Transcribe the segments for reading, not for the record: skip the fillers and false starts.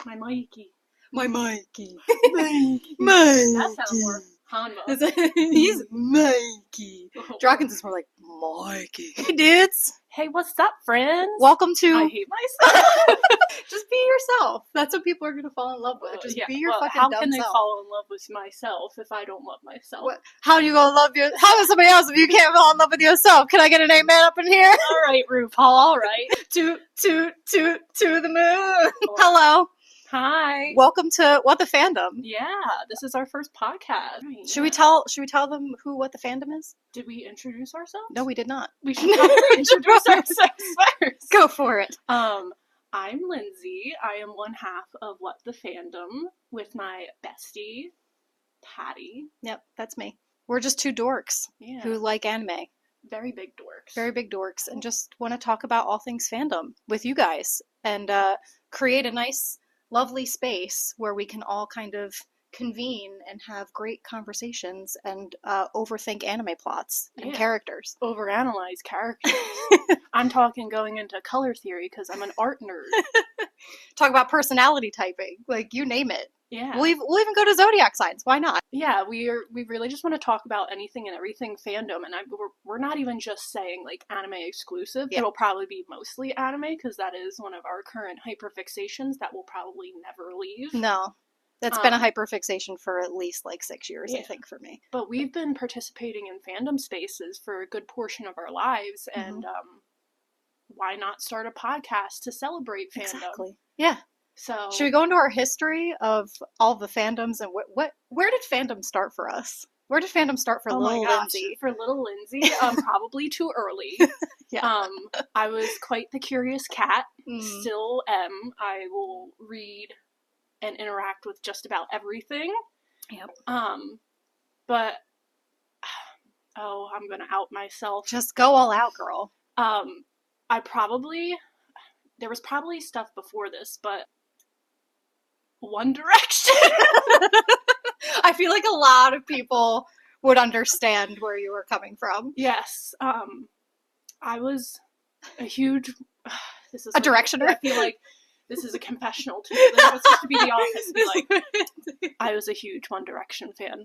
My Mikey. My Mikey. Mikey. Mikey. That sounds more Hanma. He's Mikey. Drawkins is more like Mikey. Hey, dudes. Hey, what's up, friends? Welcome to... I hate myself. Just be yourself. That's what people are going to fall in love with. Just be your fucking how dumb can they self. fall in love with myself if I don't love myself? What? How are you going to love your... How is somebody else if you can't fall in love with yourself? Can I get an amen up in here? All right, RuPaul, all right. To the moon. Hello. Hi. Welcome to What the Fandom. Yeah, this is our first podcast. Right, Should we tell them what the fandom is? Did we introduce ourselves? No, we did not. We should probably introduce ourselves first. Go for it. I'm Lindsay. I am one half of What the Fandom with my bestie, Patty. Yep, that's me. We're just two dorks who like anime. Very big dorks. Very big dorks, and just want to talk about all things fandom with you guys and create a nice, lovely space where we can all kind of convene and have great conversations and overthink anime plots and characters. Overanalyze characters. I'm talking going into color theory because I'm an art nerd. Talk about personality typing, like you name it. Yeah, we'll even go to zodiac signs. Why not? Yeah, we really just want to talk about anything and everything fandom, and we're not even just saying like anime exclusive. Yeah. It'll probably be mostly anime because that is one of our current hyperfixations that will probably never leave. No. That's been a hyperfixation for at least like 6 years, I think, for me. But we've been participating in fandom spaces for a good portion of our lives, and why not start a podcast to celebrate fandom? Exactly. Yeah. So should we go into our history of all the fandoms and where did fandom start for us? Where did fandom start for little Lindsay? For little Lindsay, probably too early. Yeah. I was quite the curious cat. Still am. I will read and interact with just about everything. Yep. But I'm gonna out myself. Just go all out, girl. There was probably stuff before this, but One Direction. I feel like a lot of people would understand where you were coming from. Yes. I was a huge... This is a Directioner. I feel like this is a confessional to me. This was supposed to be The Office. Be like, I was a huge One Direction fan.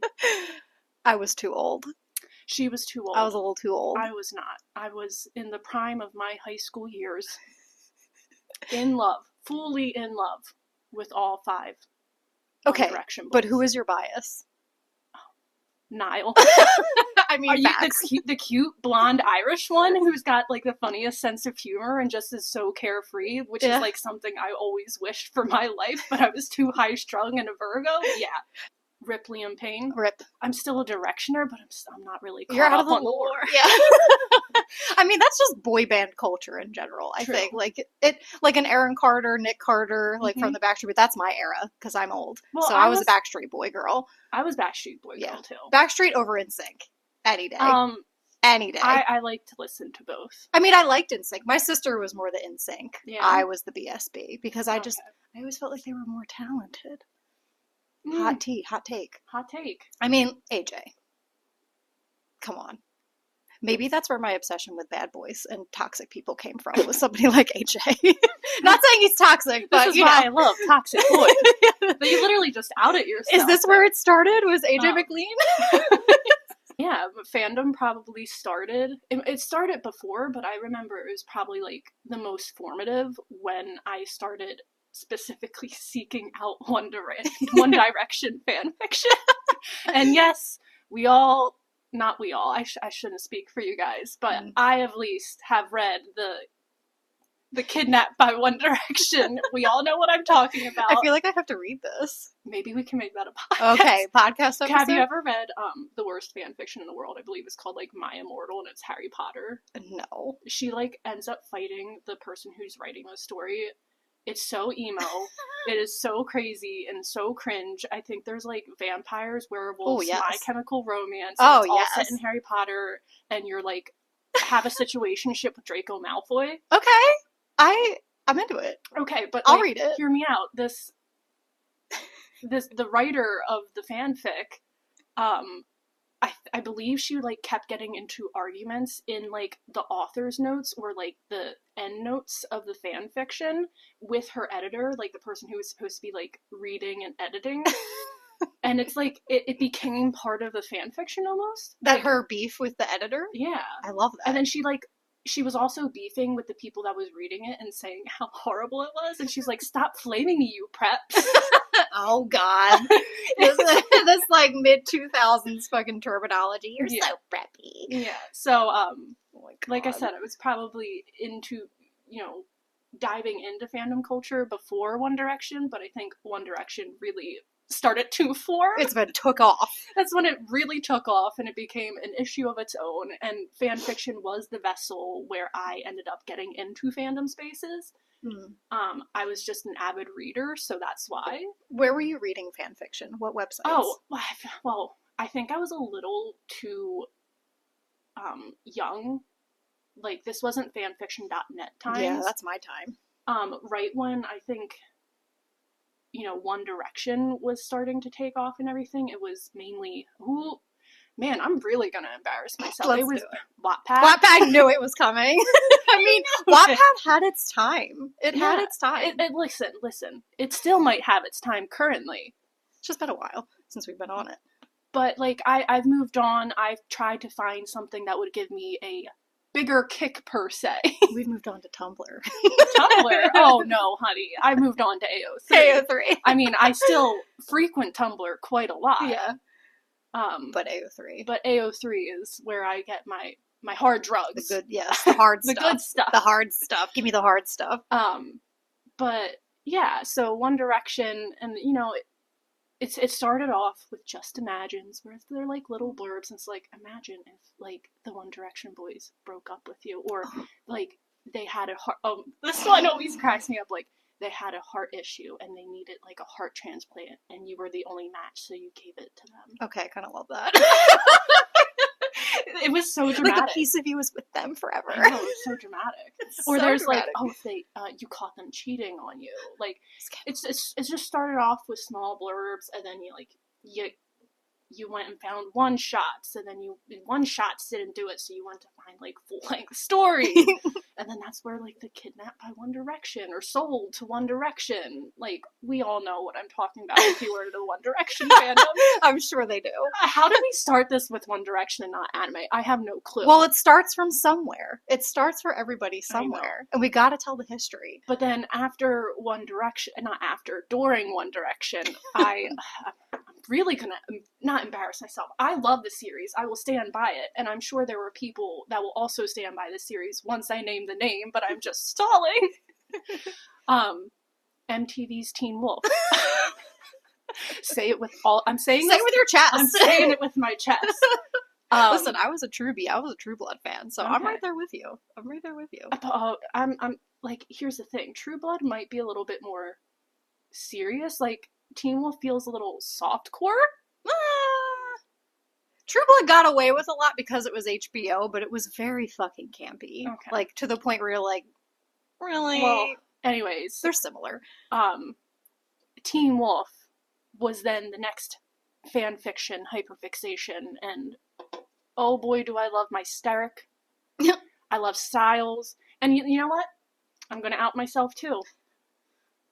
I was too old. She was too old. I was a little too old. I was not. I was in the prime of my high school years. In love. Fully in love with all 5 One Direction books. But who is your bias? Niall. I mean, the cute blonde Irish one who's got like the funniest sense of humor and just is so carefree, which is like something I always wished for my life, but I was too high strung and a Virgo. Yeah. Rip Liam Payne. Rip. I'm still a Directioner, but I'm not really caught You're out up of the on lore. lore. Yeah. I mean, that's just boy band culture in general, I think. Like an Aaron Carter, Nick Carter, like from the Backstreet Boys. That's my era, because I'm old. Well, so I was a Backstreet Boy girl. I was Backstreet Boy girl, too. Backstreet over NSYNC. Any day. Any day. I like to listen to both. I mean, I liked NSYNC. My sister was more the NSYNC. Yeah. I was the BSB, because I always felt like they were more talented. Hot take. Hot take. I mean, AJ. Come on. Maybe that's where my obsession with bad boys and toxic people came from, was somebody like AJ. Not saying he's toxic, but this is why I love toxic boys. But you literally just outed yourself. Is this where it started? Was AJ McLean? Yeah, but fandom probably started. It started before, but I remember it was probably like the most formative when I started specifically seeking out One Direction fan fiction. And yes, not we all, I shouldn't speak for you guys, but I at least have read the Kidnapped by One Direction. We all know what I'm talking about. I feel like I have to read this. Maybe we can make that a podcast. Okay, podcast episode. Have you ever read the worst fan fiction in the world? I believe it's called like My Immortal, and it's Harry Potter. No. She like ends up fighting the person who's writing the story. It's so emo. It is so crazy and so cringe. I think there's like vampires, werewolves, My Chemical Romance. It's all set in Harry Potter, and you're like have a situationship with Draco Malfoy. Okay, I'm into it. Okay, but I'll read it. Hear me out. The writer of the fanfic, I believe she like kept getting into arguments in like the author's notes or like the end notes of the fan fiction with her editor, like the person who was supposed to be like reading and editing. And it's like it became part of the fan fiction almost. That like, her beef with the editor? Yeah. I love that. And then she was also beefing with the people that was reading it and saying how horrible it was. And she's like, stop flaming me, you preps. Oh, God. this like, mid-2000s fucking terminology. You're so preppy. Yeah. So, oh my God. like I said, I was probably into, diving into fandom culture before One Direction, but I think One Direction really started to form. It's been took off. That's when it really took off and it became an issue of its own, and fan fiction was the vessel where I ended up getting into fandom spaces. I was just an avid reader, so that's why. Where were you reading fan fiction? What websites? Oh, well, I think I was a little too young. Like, this wasn't fanfiction.net times. Yeah, that's my time. Right when I think, One Direction was starting to take off and everything, it was mainly, man, I'm really gonna embarrass myself. It was Wattpad. Wattpad knew it was coming. I mean, Wattpad had its time. It had its time. Listen. It still might have its time currently. It's just been a while since we've been on it. But, like, I've moved on. I've tried to find something that would give me a bigger kick, per se. We've moved on to Tumblr. Tumblr? Oh, no, honey. I moved on to AO3. AO3. I mean, I still frequent Tumblr quite a lot. Yeah. But AO3. But AO3 is where I get my hard drugs. The hard stuff. The good stuff. The hard stuff. Give me the hard stuff. But yeah, so One Direction, and it started off with Just Imagines, where they're like little blurbs, and it's like, imagine if like the One Direction boys broke up with you, or like they had a heart. Oh, this one always cracks me up. Like, they had a heart issue and they needed like a heart transplant, and you were the only match, so you gave it to them. Okay, I kind of love that. It was so dramatic. Like, a piece of you was with them forever. I know, it was so dramatic. Or so there's dramatic. like, if they you caught them cheating on you. Like, it's just started off with small blurbs, and then you went and found one shots, and then one shots didn't do it, so you went to find like full-length stories. And then that's where like the Kidnapped by One Direction or Sold to One Direction, like, we all know what I'm talking about if you were the One Direction fandom. I'm sure they do. How did we start this with One Direction and not anime? I have no clue. Well, it starts from somewhere. It starts for everybody somewhere. And we gotta tell the history. But then after One Direction, during One Direction, I'm really gonna not embarrass myself. I love the series. I will stand by it. And I'm sure there were people that will also stand by the series once I name the name, but I'm just stalling. MTV's Teen Wolf. Say it with all... I'm saying Say it with your chest. I'm saying it with my chest. Listen, I was a True Blood fan, so okay. I'm right there with you. I'm like, here's the thing. True Blood might be a little bit more serious. Like, Teen Wolf feels a little softcore. True Blood got away with a lot because it was HBO, but it was very fucking campy. Okay. Like, to the point where you're like, really? Well, anyways. They're similar. Teen Wolf was then the next fan fiction hyperfixation, and oh boy, do I love my Steric. I love Styles. And you know what? I'm going to out myself too.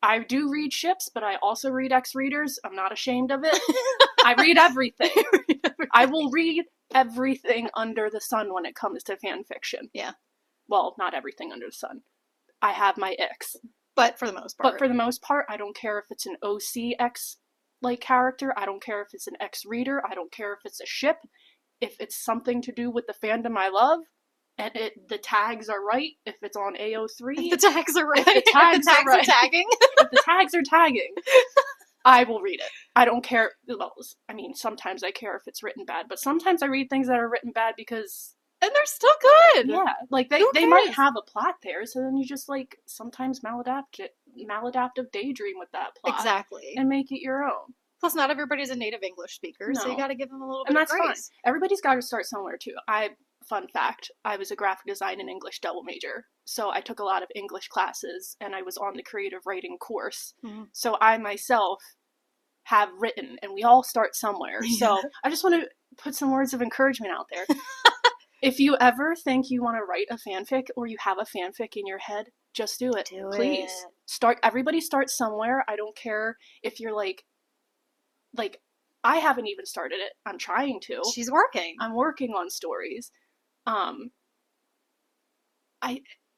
I do read ships, but I also read X-readers. I'm not ashamed of it. I read everything. I will read everything under the sun when it comes to fan fiction. Yeah. Well, not everything under the sun. I have my X. But for the most part. I don't care if it's an OC X-like character. I don't care if it's an X-reader. I don't care if it's a ship. If it's something to do with the fandom I love, and the tags are right, if it's on AO3. If the tags are right. If the tags are right. tagging. If the tags are tagging, I will read it. I don't care. Well, I mean, sometimes I care if it's written bad, but sometimes I read things that are written bad because... And they're still good! Yeah, like, they might have a plot there, so then you just, like, sometimes maladaptive daydream with that plot. Exactly. And make it your own. Plus, not everybody's a native English speaker, so you gotta give them a little bit of grace. And that's fine. Everybody's gotta start somewhere, too. Fun fact, I was a graphic design and English double major, so I took a lot of English classes, and I was on the creative writing course. Mm-hmm. So I myself have written, and we all start somewhere. So I just want to put some words of encouragement out there. If you ever think you want to write a fanfic or you have a fanfic in your head, just do it. Please. Everybody starts somewhere. I don't care if you're like, I haven't even started it. I'm trying to. She's working. I'm working on stories.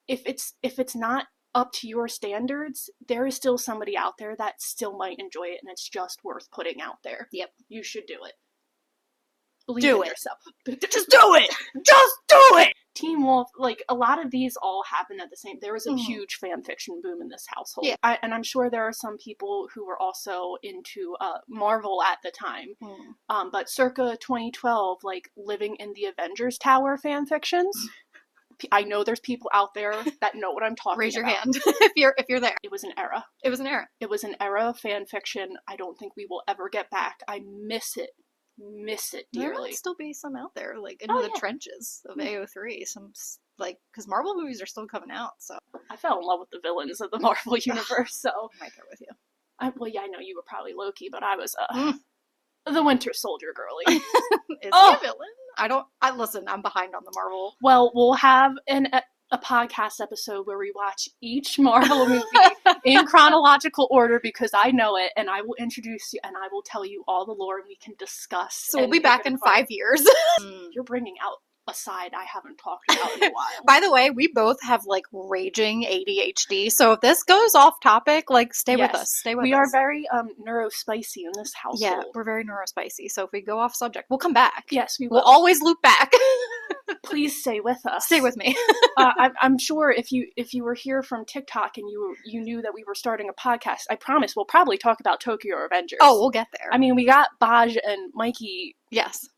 If it's not up to your standards, there is still somebody out there that still might enjoy it, and it's just worth putting out there. Yep. You should do it. Believe in yourself. Just do it! Just do it! Teen Wolf, like, a lot of these all happened at the same... There was a huge fan fiction boom in this household. Yeah. And I'm sure there are some people who were also into Marvel at the time. But circa 2012, like, living in the Avengers Tower fan fictions... I know there's people out there that know what I'm talking about. Raise your hand if you're there. It was an era. It was an era. It was an era of fan fiction I don't think we will ever get back. I miss it. Miss it dearly. There might still be some out there, like, in the trenches of AO3. Some, like, because Marvel movies are still coming out, so. I fell in love with the villains of the Marvel universe, so. I'm right there with you. I know you were probably Loki, but I was, the Winter Soldier girly. Is he a villain? Listen, I'm behind on the Marvel. Well, we'll have a podcast episode where we watch each Marvel movie in chronological order because I know it, and I will introduce you, and I will tell you all the lore, and we can discuss. So we'll be back in 5 years. You're bringing out a side I haven't talked about in a while. By the way, we both have, like, raging ADHD, so if this goes off topic, like, stay with us. Stay with us. We are very neurospicy in this household. Yeah, we're very neurospicy, so if we go off subject, we'll come back. Yes, we will. We'll always loop back. Please stay with us. Stay with me. I'm sure if you were here from TikTok and you knew that we were starting a podcast, I promise we'll probably talk about Tokyo Revengers. Oh, we'll get there. I mean, we got Baj and Mikey. Yes.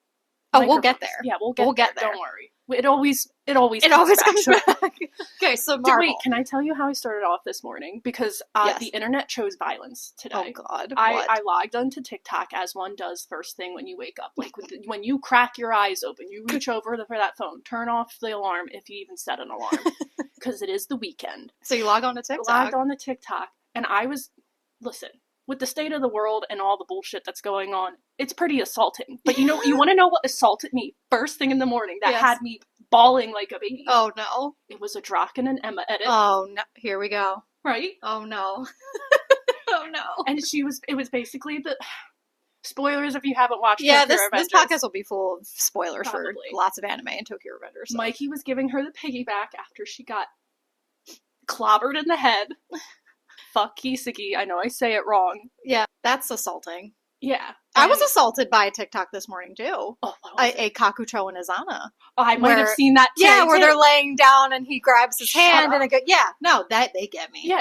Oh, we'll get there. Yeah, we'll get there. Don't worry. It always comes back. Okay, so Marvel. Wait, can I tell you how I started off this morning? Because the internet chose violence today. Oh, God. I logged onto TikTok, as one does first thing when you wake up. Like, when you crack your eyes open, you reach over for that phone. Turn off the alarm if you even set an alarm. Because it is the weekend. So you log on to TikTok. Logged on to TikTok. And listen, with the state of the world and all the bullshit that's going on, it's pretty assaulting. But you want to know what assaulted me first thing in the morning that had me bawling like a baby? Oh, no. It was a Draken and Emma edit. Oh, no. Here we go. Right? Oh, no. Oh, no. And it was basically the... Spoilers if you haven't watched Tokyo Revengers. This podcast will be full of spoilers for lots of anime and Tokyo Revengers. So. Mikey was giving her the piggyback after she got clobbered in the head. Fuck Kiseki. I know I say it wrong. Yeah, that's assaulting. Yeah. I was assaulted by a TikTok this morning, too. Oh, a Kakucho and Izana. Oh, I might have seen that, too. Yeah, where they're laying down and he grabs his hand and they get me. Yeah,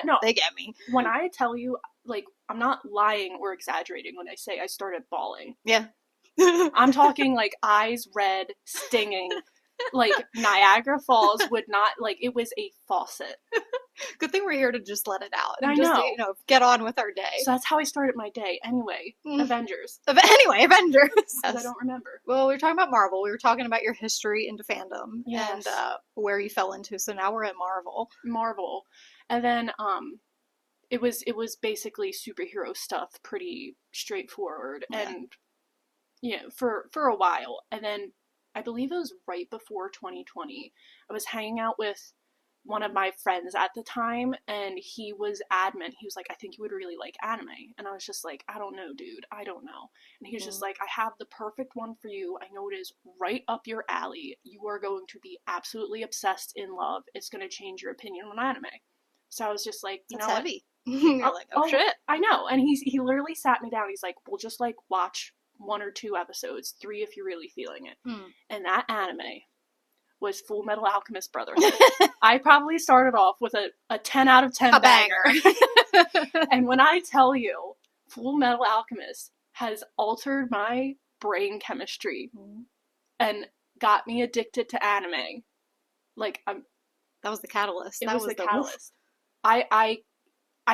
no. They get me. When I tell you, like, I'm not lying or exaggerating when I say I started bawling. Yeah. I'm talking, like, eyes red, stinging. Like, Niagara Falls would not, like, it was a faucet. Good thing we're here to just let it out. And I just, know. Get on with our day. So that's how I started my day. Anyway, Avengers. Avengers. I don't remember. Well, we were talking about Marvel. We were talking about your history into fandom. Yes. And where you fell into. So now we're at Marvel. And then, it was basically superhero stuff, pretty straightforward. Yeah. And, for a while. And then, I believe it was right before 2020. I was hanging out with one of my friends at the time, and he was adamant. He was like, I think you would really like anime. And I was just like, I don't know, dude. I don't know. And he was just like, I have the perfect one for you. I know it is right up your alley. You are going to be absolutely obsessed in love. It's going to change your opinion on anime. So I was just like, That's heavy. You're like, oh shit. I know. And he literally sat me down. He's like, we'll just like watch 1 or 2 episodes, 3 if you're really feeling it. And that anime was Full Metal Alchemist Brotherhood. I probably started off with a 10 out of 10 banger. And when I tell you, Full Metal Alchemist has altered my brain chemistry and got me addicted to anime. Like, that was the catalyst. That was the catalyst. I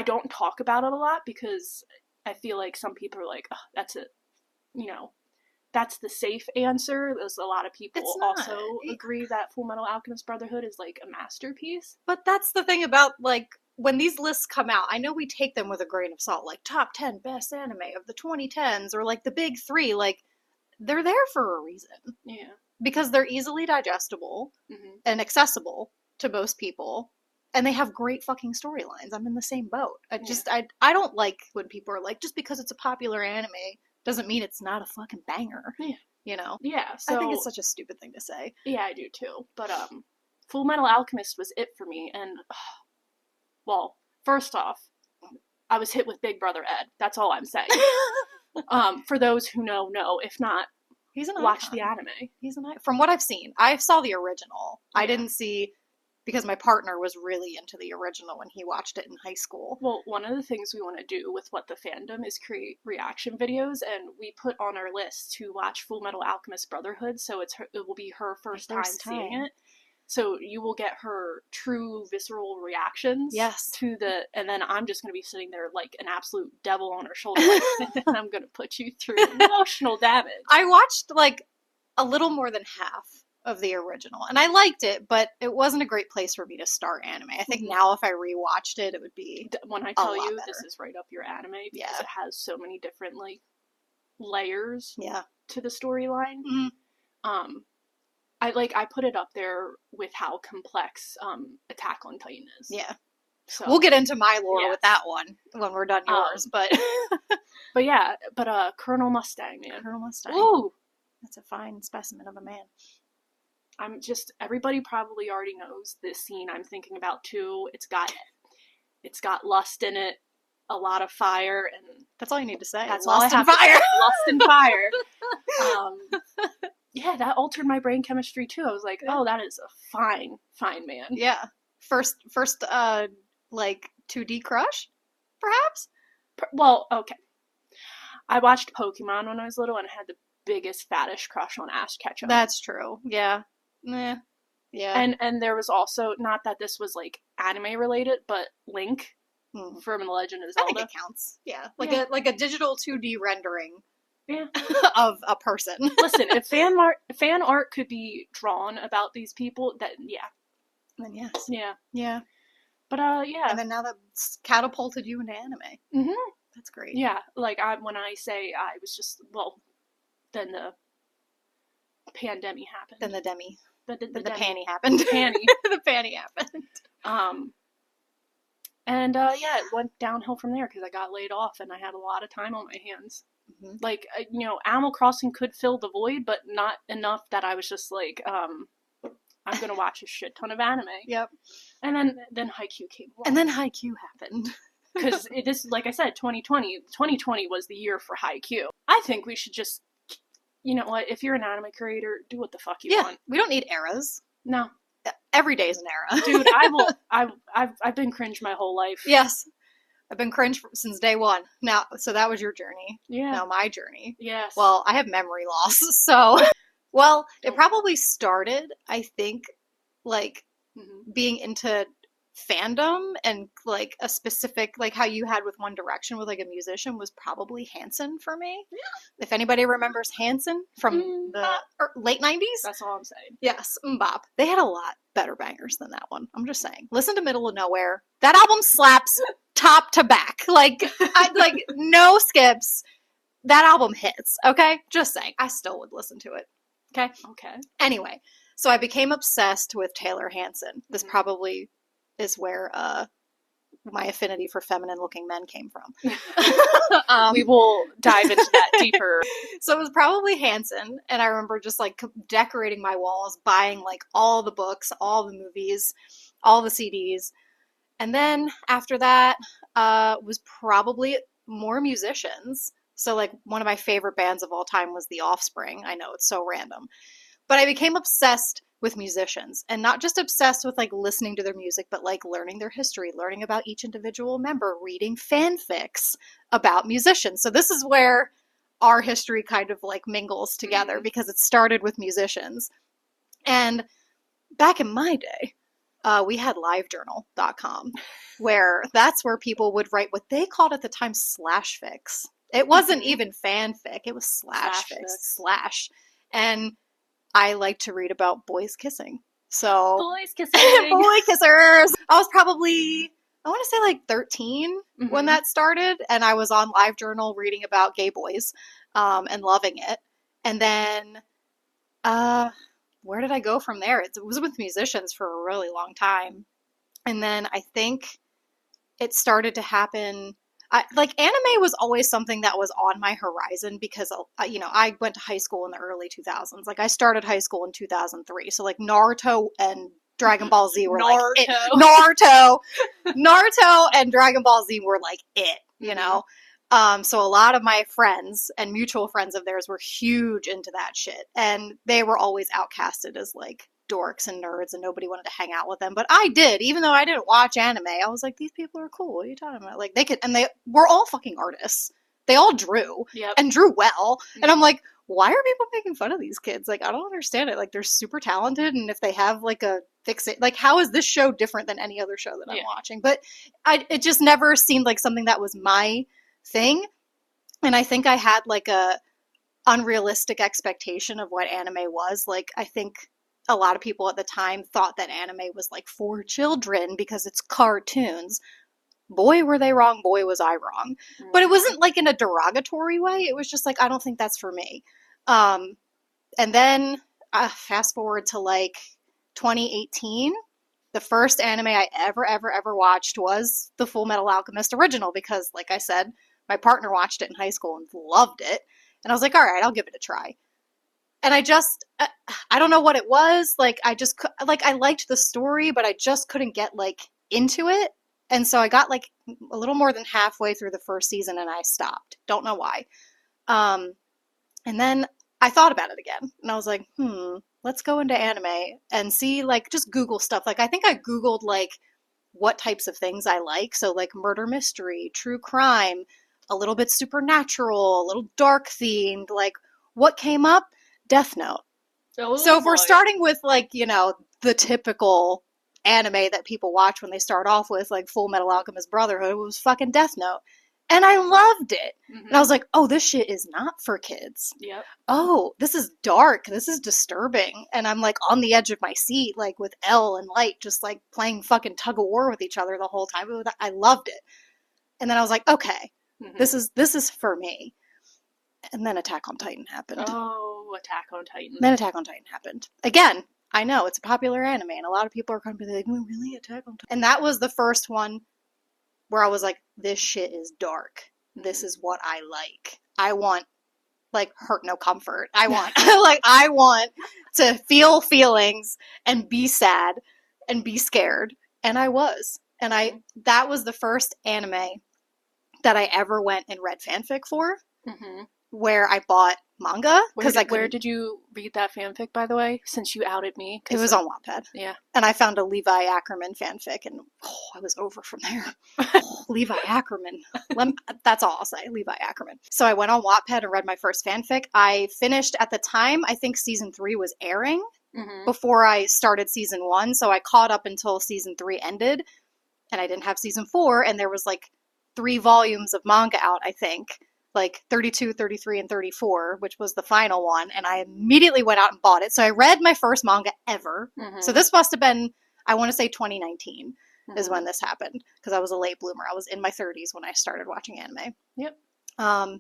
don't talk about it a lot because I feel like some people are like, oh, that's it. That's the safe answer. There's a lot of people also agree that Full Metal Alchemist Brotherhood is like a masterpiece. But that's the thing about like when these lists come out, I know we take them with a grain of salt, like top 10 best anime of the 2010s or like the big three. Like, they're there for a reason. Yeah. Because they're easily digestible and accessible to most people. And they have great fucking storylines. I'm in the same boat. I don't like when people are like, just because it's a popular anime doesn't mean it's not a fucking banger. Yeah. You know? Yeah. So, I think it's such a stupid thing to say. Yeah, I do too. But Full Metal Alchemist was it for me. And, well, first off, I was hit with Big Brother Ed. That's all I'm saying. For those who know. If not, he's an icon. Watch the anime. He's an icon. From what I've seen, I saw the original. Yeah. I didn't see, because my partner was really into the original when he watched it in high school. Well, one of the things we want to do with What the Fandom is create reaction videos, and we put on our list to watch Full Metal Alchemist Brotherhood, so it will be her first time seeing it. So you will get her true visceral reactions. Yes. And then I'm just going to be sitting there like an absolute devil on her shoulder, and I'm going to put you through emotional damage. I watched like a little more than half of the original, and I liked it, but it wasn't a great place for me to start anime. I think now if I rewatched it, it would be when I tell you better. This is right up your anime, because it has so many different like layers to the storyline. I put it up there with how complex Attack on Titan is. Yeah. So we'll get into my lore with that one when we're done yours, but Colonel Mustang, man. Colonel Mustang. Ooh. That's a fine specimen of a man. Everybody probably already knows this scene I'm thinking about too. It's got lust in it, a lot of fire, and that's all you need to say. That's lust and fire. Lust and fire. Yeah, that altered my brain chemistry too. I was like, oh, that is a fine man. Yeah. First like 2D crush, perhaps? Well, okay. I watched Pokemon when I was little and I had the biggest faddish crush on Ash Ketchum. That's true. Yeah. Yeah. And there was also, not that this was like anime related, but Link from The Legend of Zelda. I think it counts. Yeah. Like a digital 2D rendering. Yeah. Of a person. Listen, if fan art could be drawn about these people, then yes. Yeah. Yeah. But and then now that's catapulted you into anime. That's great. Yeah. Like when I say I was just, well, then the pandemic happened. Then the demi. The panty happened. Panty. The panty happened. And it went downhill from there because I got laid off and I had a lot of time on my hands. Like, Animal Crossing could fill the void, but not enough that I was just like, I'm gonna watch a shit ton of anime. Yep. And then Haikyuu came along. And then Haikyuu happened. Because it is, like I said, 2020. 2020 was the year for Haikyuu. I think we should just, you know what, if you're an anime creator, do what the fuck you want. We don't need eras. No. Every day is an era. Dude, I've been cringe my whole life. Yes. I've been cringe since day one. Now, so that was your journey. Yeah. Now my journey. Yes. Well, I have memory loss, so... Well, it probably started, I think, like, being into fandom and, like, a specific, like, how you had with One Direction with, like, a musician was probably Hanson for me. Yeah. If anybody remembers Hanson from the late 90s. That's all I'm saying. Yes, Bop. They had a lot better bangers than that one. I'm just saying. Listen to Middle of Nowhere. That album slaps top to back. Like, no skips. That album hits, okay? Just saying. I still would listen to it. Okay? Okay. Anyway, so I became obsessed with Taylor Hanson. This probably is where my affinity for feminine-looking men came from. We will dive into that deeper. So it was probably Hanson, and I remember just, like, decorating my walls, buying, like, all the books, all the movies, all the CDs. And then after that was probably more musicians. So, like, one of my favorite bands of all time was The Offspring. I know, it's so random. But I became obsessed with musicians. And not just obsessed with, like, listening to their music, but, like, learning their history, learning about each individual member, reading fanfics about musicians. So this is where our history kind of, like, mingles together, because it started with musicians. And back in my day, we had livejournal.com, where that's where people would write what they called at the time slashfics. It wasn't even fanfic. It was slash. And I like to read about boys kissing. So boys kissing. Boy kissers. I was probably I want to say like 13 when Mm-hmm. that started, and I was on LiveJournal reading about gay boys, and loving it. And then, uh, where did I go from there? It was with musicians for a really long time, and then I think it started to happen. Like anime was always something that was on my horizon because I went to high school in the early 2000s. Like I started high school in 2003, so like Naruto and Dragon Ball Z were like it. Naruto. Naruto and Dragon Ball Z were like it, you Mm-hmm. know. So a lot of my friends and mutual friends of theirs were huge into that shit, and they were always outcasted as like dorks and nerds, and nobody wanted to hang out with them. But I did, even though I didn't watch anime. I was like, these people are cool. What are you talking about? Like they could, and they were all fucking artists. They all drew Yep. and drew well, Mm-hmm. and I'm like, why are people making fun of these kids? Like, I don't understand it. Like, they're super talented, and if they have like a like, how is this show different than any other show that I'm watching? But it just never seemed like something that was my thing, and I think I had like a unrealistic expectation of what anime was. Like, I think a lot of people at the time thought that anime was like for children because it's cartoons. Boy, were they wrong. Boy, was I wrong. But it wasn't like in a derogatory way. It was just like, I don't think that's for me. And then fast forward to like 2018, the first anime I ever watched was the Full Metal Alchemist original because, like I said, my partner watched it in high school and loved it. And I was like, all right, I'll give it a try. And I don't know what it was. Like, I liked the story, but I just couldn't get like into it. And so I got like a little more than halfway through the first season and I stopped. Don't know why. And then I thought about it again and I was like, let's go into anime and see, like, just Google stuff. Like, I think I Googled like what types of things I like. So like murder mystery, true crime, a little bit supernatural, a little dark themed. Like, what came up? Death Note. Oh, so if we're boy. starting with like, the typical anime that people watch when they start off with, like Full Metal Alchemist Brotherhood, it was fucking Death Note. And I loved it. Mm-hmm. And I was like, oh, this shit is not for kids. Yep. Oh, this is dark. This is disturbing. And I'm like on the edge of my seat, like with Elle and Light, just like playing fucking tug of war with each other the whole time. I loved it. And then I was like, okay, this is for me. And then Attack on Titan happened. Oh, Attack on Titan. Then Attack on Titan happened. Again, I know it's a popular anime, and a lot of people are going to be like, oh, really? Attack on Titan? And that was the first one where I was like, this shit is dark. This is what I like. I want, like, hurt, no comfort. I want to feel feelings and be sad and be scared. And I was. And that was the first anime that I ever went and read fanfic for, where I bought manga. Where did you read that fanfic, by the way, since you outed me? It was on Wattpad. Yeah. And I found a Levi Ackerman fanfic, and I was over from there. Levi Ackerman. That's all I'll say, Levi Ackerman. So I went on Wattpad and read my first fanfic. I finished, at the time, I think season 3 was airing before I started season 1, so I caught up until season 3 ended, and I didn't have season 4, and there was like 3 volumes of manga out, I think. Like 32, 33, and 34, which was the final one, and I immediately went out and bought it. So I read my first manga ever. So this must have been, I want to say 2019 is when this happened, because I was a late bloomer. I was in my 30s when I started watching anime. Yep.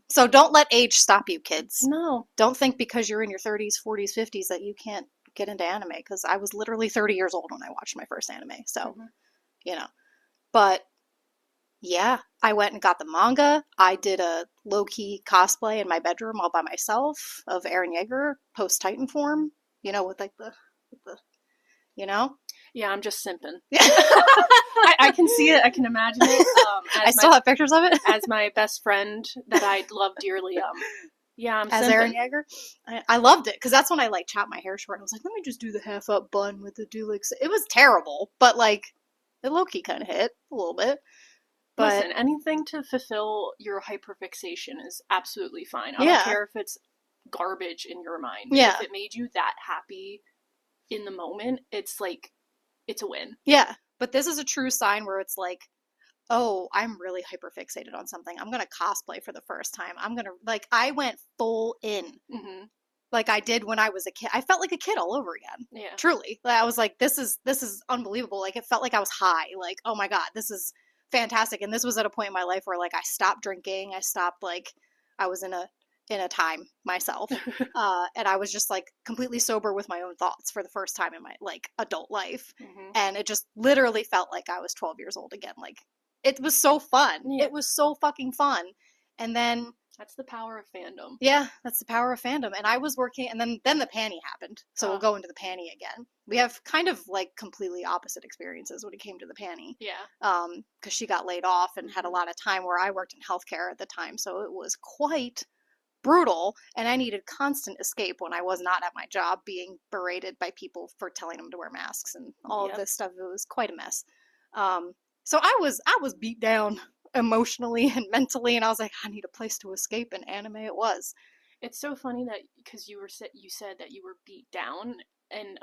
So don't let age stop you, kids. No. Don't think because you're in your 30s, 40s, 50s that you can't get into anime, because I was literally 30 years old when I watched my first anime. So, But yeah, I went and got the manga. I did a low-key cosplay in my bedroom all by myself of Eren Yeager, post-Titan form, with like the. Yeah, I'm just simping. I can see it. I can imagine it. I still have pictures of it. As my best friend that I love dearly. Yeah, I'm as simping. Eren Yeager. I loved it, because that's when I like chopped my hair short. I was like, let me just do the half-up bun with the Dulux. It was terrible, but like, it low-key kind of hit a little bit. But listen, anything to fulfill your hyperfixation is absolutely fine. I don't care if it's garbage in your mind. Yeah. If it made you that happy in the moment, it's like, it's a win. Yeah. But this is a true sign where it's like, oh, I'm really hyperfixated on something. I'm going to cosplay for the first time. I'm going to, like, I went full in. Like I did when I was a kid. I felt like a kid all over again. Yeah. Truly. I was like, this is unbelievable. Like, it felt like I was high. Like, oh my God, this is fantastic. And this was at a point in my life where like I stopped drinking. I stopped like I was in a time myself. And I was just like completely sober with my own thoughts for the first time in my like adult life. Mm-hmm. And it just literally felt like I was 12 years old again. Like it was so fun. Yeah. It was so fucking fun. And then that's the power of fandom. Yeah, that's the power of fandom. And I was working, and then the panty happened. So we'll go into the panty again. We have kind of like completely opposite experiences when it came to the panty. Yeah. Because she got laid off and had a lot of time where I worked in healthcare at the time, so it was quite brutal, and I needed constant escape when I was not at my job, being berated by people for telling them to wear masks and all of this stuff. It was quite a mess. So I was beat down emotionally and mentally, and I was like, I need a place to escape, and anime it was. It's so funny that because you said that you were beat down, and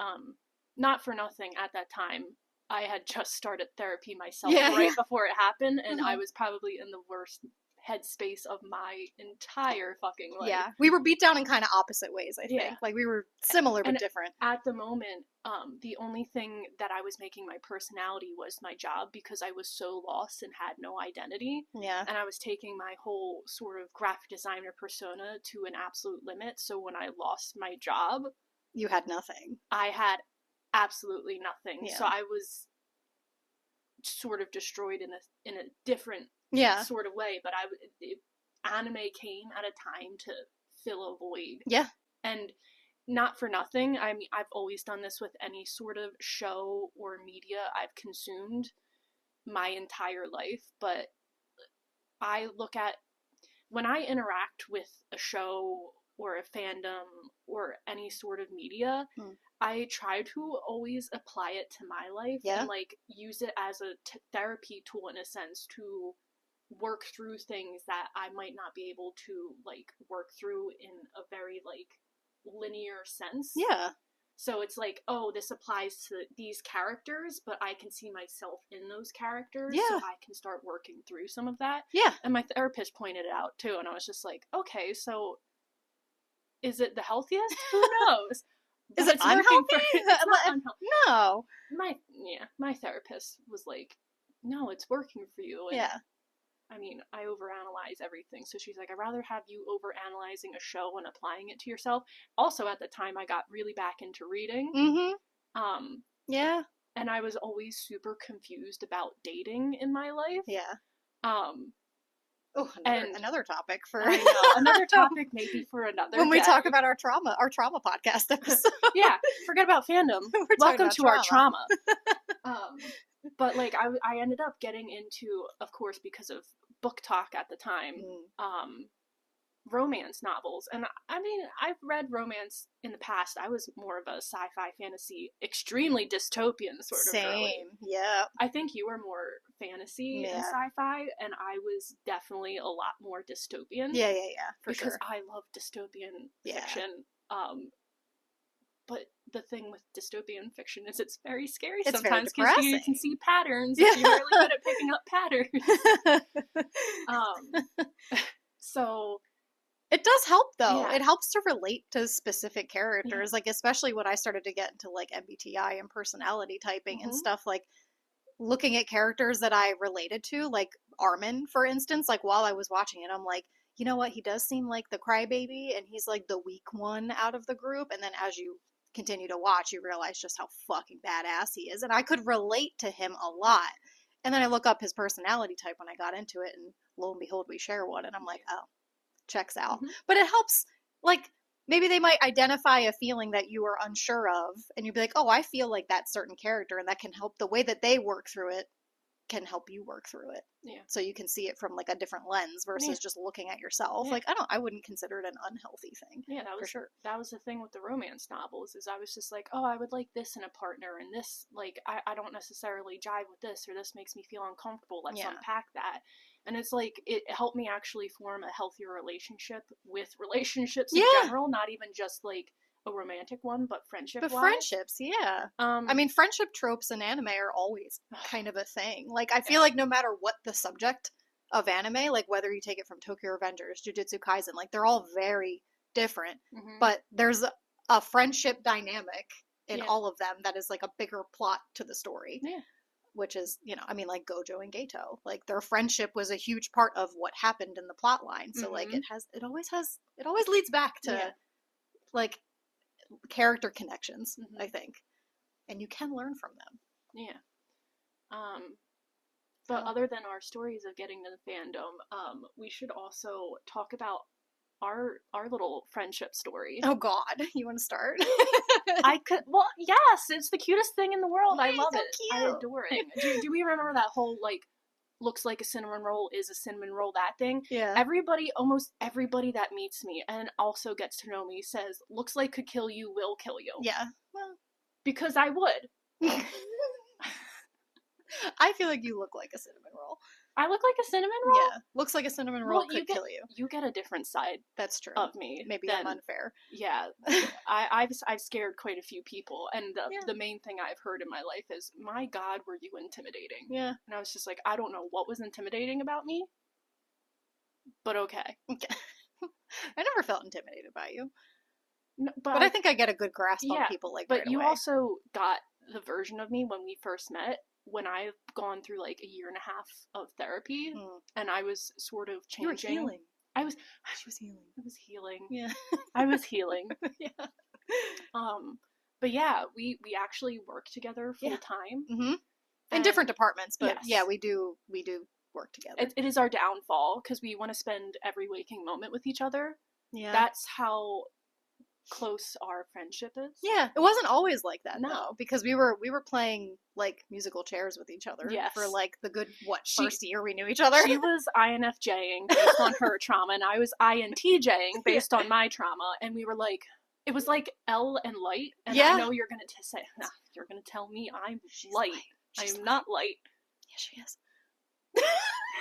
not for nothing at that time I had just started therapy myself before it happened, and I was probably in the worst headspace of my entire fucking life. Yeah, we were beat down in kind of opposite ways, I think. Like we were similar but different. At the moment, the only thing that I was making my personality was my job, because I was so lost and had no identity. Yeah. And I was taking my whole sort of graphic designer persona to an absolute limit. So when I lost my job, you had nothing. I had absolutely nothing. Yeah. So I was sort of destroyed in a different sort of way, but anime came at a time to fill a void. Yeah. And not for nothing, I mean, I've always done this with any sort of show or media I've consumed my entire life, but I look at, when I interact with a show or a fandom or any sort of media, I try to always apply it to my life and like use it as a therapy tool in a sense, to work through things that I might not be able to like work through in a very like linear sense. Yeah. So it's like, oh, this applies to these characters, but I can see myself in those characters, so I can start working through some of that. Yeah. And my therapist pointed it out too, and I was just like, okay, so is it the healthiest? Who knows? Is it unhealthy? It's not unhealthy. No. My therapist was like, no, it's working for you. And I mean, I overanalyze everything. So she's like, I'd rather have you overanalyzing a show and applying it to yourself. Also, at the time, I got really back into reading. Mm-hmm. Yeah. And I was always super confused about dating in my life. Yeah. Another topic for another topic maybe for another when we talk about our trauma podcast episode. Yeah, forget about fandom. Welcome to our trauma. But like I ended up getting into, of course, because of book talk at the time, romance novels. And I mean, I've read romance in the past. I was more of a sci-fi fantasy, extremely dystopian sort of girly. Yeah. I think you were more fantasy and sci-fi, and I was definitely a lot more dystopian. Yeah, because I love dystopian fiction. But the thing with dystopian fiction is it's very scary sometimes, because you can see patterns if you're really good at picking up patterns. So it does help though. It helps to relate to specific characters, like especially when I started to get into like MBTI and personality typing and stuff, like looking at characters that I related to, like Armin, for instance. Like while I was watching it, I'm like, you know what, he does seem like the crybaby, and he's like the weak one out of the group. And then as you continue to watch, you realize just how fucking badass he is, and I could relate to him a lot. And then I look up his personality type when I got into it, and lo and behold, we share one, and I'm like, oh, checks out. But it helps, like maybe they might identify a feeling that you are unsure of, and you'd be like, oh, I feel like that certain character, and that can help. The way that they work through it can help you work through it. So you can see it from like a different lens versus just looking at yourself. Like I wouldn't consider it an unhealthy thing. That was for sure. That was the thing with the romance novels, is I was just like, oh, I would like this in a partner, and this, like, I don't necessarily jive with this, or this makes me feel uncomfortable. Let's unpack that. And it's like, it helped me actually form a healthier relationship with relationships in general, not even just like a romantic one, but friendships, I mean, friendship tropes in anime are always kind of a thing. Like, I feel like no matter what the subject of anime, like whether you take it from Tokyo Revengers, Jujutsu Kaisen, like they're all very different, but there's a friendship dynamic in all of them that is like a bigger plot to the story. which is, you know, I mean, like Gojo and Geto, like their friendship was a huge part of what happened in the plot line. So like it always leads back to like character connections, I think, and you can learn from them. Yeah. But other than our stories of getting to the fandom, we should also talk about our little friendship story. Oh God, you want to start? Well, yes, it's the cutest thing in the world. I love so it. Cute. I adore it. Do we remember that whole like looks like a cinnamon roll is a cinnamon roll, that thing? Yeah. Almost everybody that meets me and also gets to know me says looks like could kill you, will kill you. Yeah. Well, because I would. I feel like you look like a cinnamon roll. I look like a cinnamon roll? Yeah. Looks like a cinnamon roll could kill you. You get a different side. That's true. Of me. Maybe I'm unfair. Yeah. I've scared quite a few people, and the main thing I've heard in my life is, my God, were you intimidating? Yeah. And I was just like, I don't know what was intimidating about me, but okay. I never felt intimidated by you. No, but I think I get a good grasp on people like but right you away. Also got the version of me when we first met, when I've gone through like a year and a half of therapy, and I was sort of changing. You were healing. She was healing. I was healing. Yeah. I was healing. Yeah. But yeah, we actually work together full time. Mm-hmm. In different departments, but yeah, we do work together. It is our downfall because we want to spend every waking moment with each other. Yeah. That's how close our friendship is. Yeah, it wasn't always like that, no, though, because we were playing like musical chairs with each other for like the good first year we knew each other. She was INFJing based on her trauma, and I was INTJing based on my trauma, and we were like, it was like L and light, and I know you're gonna say, you're gonna tell me I'm light. I am not light. Yeah, she is.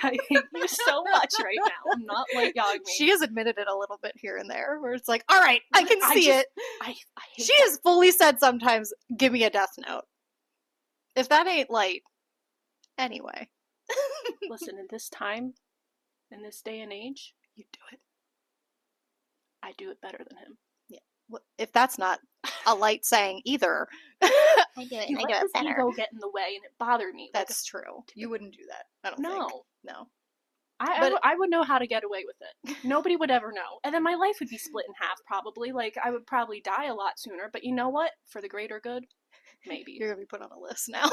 I hate you so much right now. I'm not light, Yagami. She has admitted it a little bit here and there, where it's like, all right, I can see it. I hate she has fully said sometimes, give me a death note. If that ain't light. Anyway. Listen, in this time, in this day and age, you do it. I do it better than him. Yeah. Well, if that's not a light saying either. I do it. You let his ego get in the way, and it bothered me. That's true. You wouldn't do that. I don't think. No. I would know how to get away with it. Nobody would ever know. And then my life would be split in half, probably. Like, I would probably die a lot sooner. But you know what? For the greater good, maybe. You're going to be put on a list now.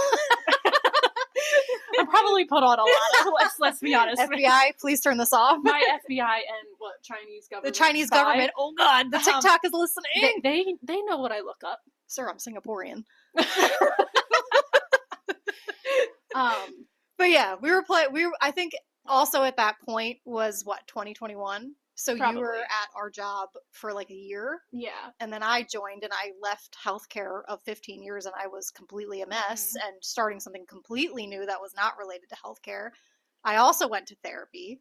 I'm probably put on a lot of lists, let's be honest. FBI, please turn this off. My FBI and Chinese government. The Chinese government. Oh, God. The TikTok is listening. They know what I look up. Sir, I'm Singaporean. But yeah, I think also at that point was 2021? So probably. You were at our job for like a year. Yeah. And then I joined and I left healthcare of 15 years and I was completely a mess and starting something completely new that was not related to healthcare. I also went to therapy.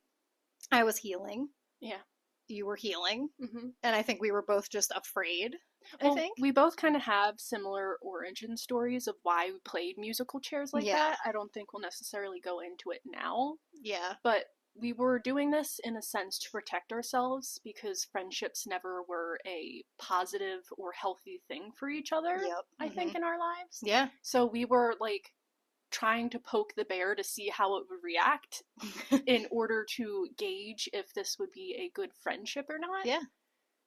I was healing. Yeah. You were healing. Mm-hmm. And I think we were both just afraid. I think we both kind of have similar origin stories of why we played musical chairs like that. I don't think we'll necessarily go into it now. Yeah. But we were doing this in a sense to protect ourselves because friendships never were a positive or healthy thing for each other, I think, in our lives. Yeah. So we were like trying to poke the bear to see how it would react in order to gauge if this would be a good friendship or not. Yeah.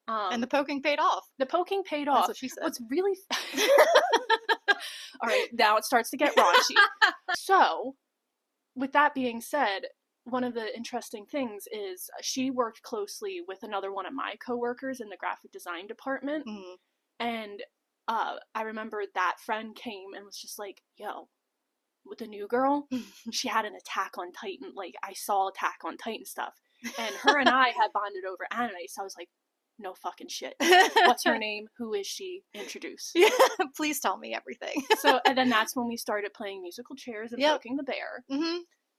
And the poking paid off. The poking paid off. That's what she said. What's really... All right, now it starts to get raunchy. So, with that being said, one of the interesting things is she worked closely with another one of my coworkers in the graphic design department. And I remember that friend came and was just like, yo, with the new girl, she had an Attack on Titan. Like, I saw Attack on Titan stuff. And her and I had bonded over anime, so I was like, no fucking shit. What's her name? Who is she? Introduce. Yeah, please tell me everything. And then that's when we started playing musical chairs and poking the bear. Mm-hmm.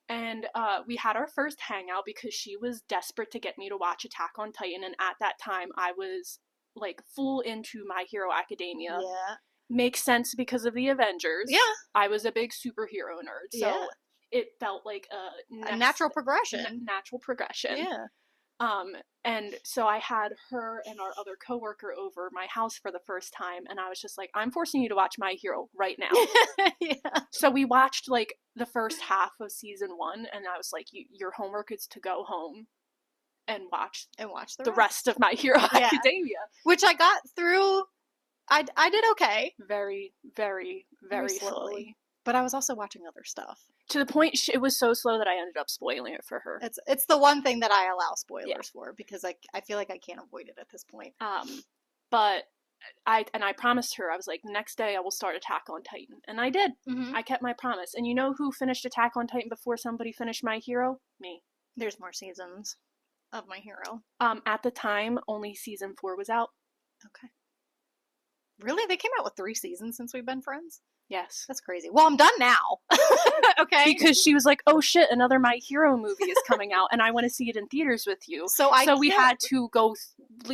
And we had our first hangout because she was desperate to get me to watch Attack on Titan. And at that time, I was like full into My Hero Academia. Yeah. Makes sense because of the Avengers. Yeah. I was a big superhero nerd. So it felt like a natural progression. Natural progression. Yeah. And so I had her and our other coworker over my house for the first time, and I was just like, I'm forcing you to watch My Hero right now. Yeah. So we watched like the first half of season 1, and I was like, your homework is to go home and watch the rest of My Hero Academia. Which I got through. I did okay. Very, very, very slowly. But I was also watching other stuff. To the point, it was so slow that I ended up spoiling it for her. It's the one thing that I allow spoilers for, because I feel like I can't avoid it at this point. But I promised her, I was like, the next day I will start Attack on Titan. And I did. Mm-hmm. I kept my promise. And you know who finished Attack on Titan before somebody finished My Hero? Me. There's more seasons of My Hero. At the time, only season 4 was out. Okay. Really? They came out with 3 seasons since we've been friends? Yes. That's crazy. Well, I'm done now. Okay. Because she was like, oh shit, another My Hero movie is coming out, and I want to see it in theaters with you. So we had to go,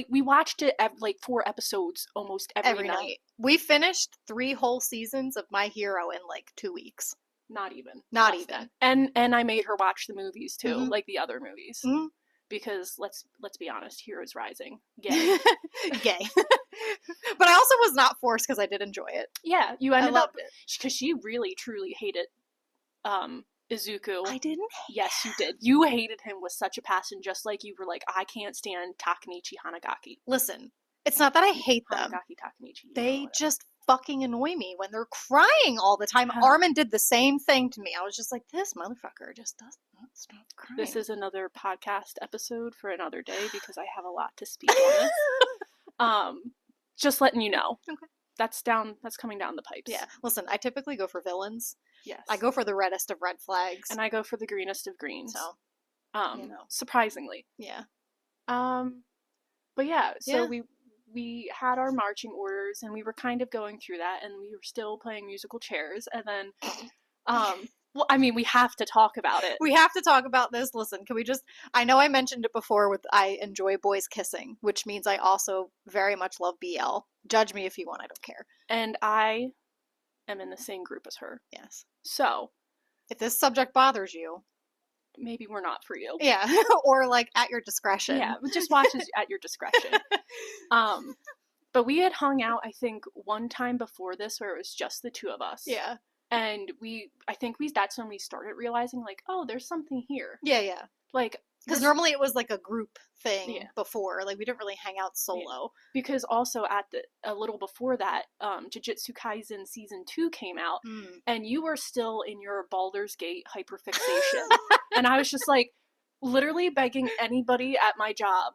we watched it like 4 episodes almost every night. We finished 3 whole seasons of My Hero in like 2 weeks. Not even. Not even. And I made her watch the movies too, like the other movies. Mm-hmm. Because let's be honest, Heroes Rising, gay. Gay. But I also was not forced, because I did enjoy it. Yeah, you ended up, because she really truly hated Izuku. I didn't. Yes, you did. You hated him with such a passion, just like you were like, I can't stand Takemichi Hanagaki. Listen, it's not that I hate them. Hanagaki Takemichi. They just fucking annoy me when they're crying all the time. Armin did the same thing to me. I was just like, this motherfucker just does not stop crying. This is another podcast episode for another day, because I have a lot to speak on this. Just letting you know. Okay. That's coming down the pipes. Yeah. Listen, I typically go for villains. Yes. I go for the reddest of red flags. And I go for the greenest of greens. So, surprisingly. Yeah. But yeah, so we had our marching orders, and we were kind of going through that, and we were still playing musical chairs, and then well, I mean, we have to talk about it. We have to talk about this. Listen, can we just... I know I mentioned it before with I enjoy boys kissing, which means I also very much love BL. Judge me if you want, I don't care. And I am in the same group as her. Yes. So, if this subject bothers you... maybe we're not for you. Yeah, or like at your discretion. Yeah, just watch it at your discretion. But we had hung out, I think, one time before this where it was just the 2 of us. Yeah. And that's when we started realizing, like, oh, there's something here. Yeah. Like, because normally it was like a group thing before. Like, we didn't really hang out solo. Yeah. Because also a little before that, Jujutsu Kaisen Season 2 came out, and you were still in your Baldur's Gate hyperfixation. And I was just like, literally begging anybody at my job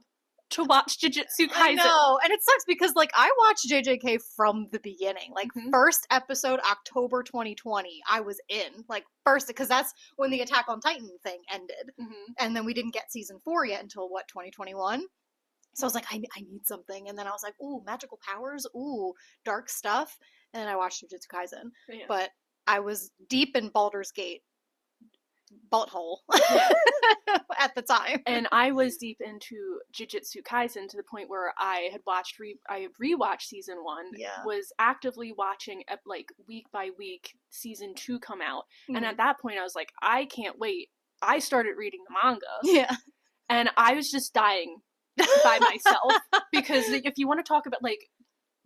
to watch Jujutsu Kaisen. I know, and it sucks because, like, I watched JJK from the beginning. Like, first episode, October 2020, I was in. Like, first, because that's when the Attack on Titan thing ended. And then we didn't get season 4 yet until, 2021? So I was like, I need something. And then I was like, ooh, magical powers, ooh, dark stuff. And then I watched Jujutsu Kaisen. Yeah. But I was deep in Baldur's Gate butthole at the time. And I was deep into Jujutsu Kaisen to the point where I had rewatched season 1, was actively watching like week by week season 2 come out. And at that point I was like, I can't wait. I started reading the manga. Yeah. And I was just dying by myself because if you want to talk about like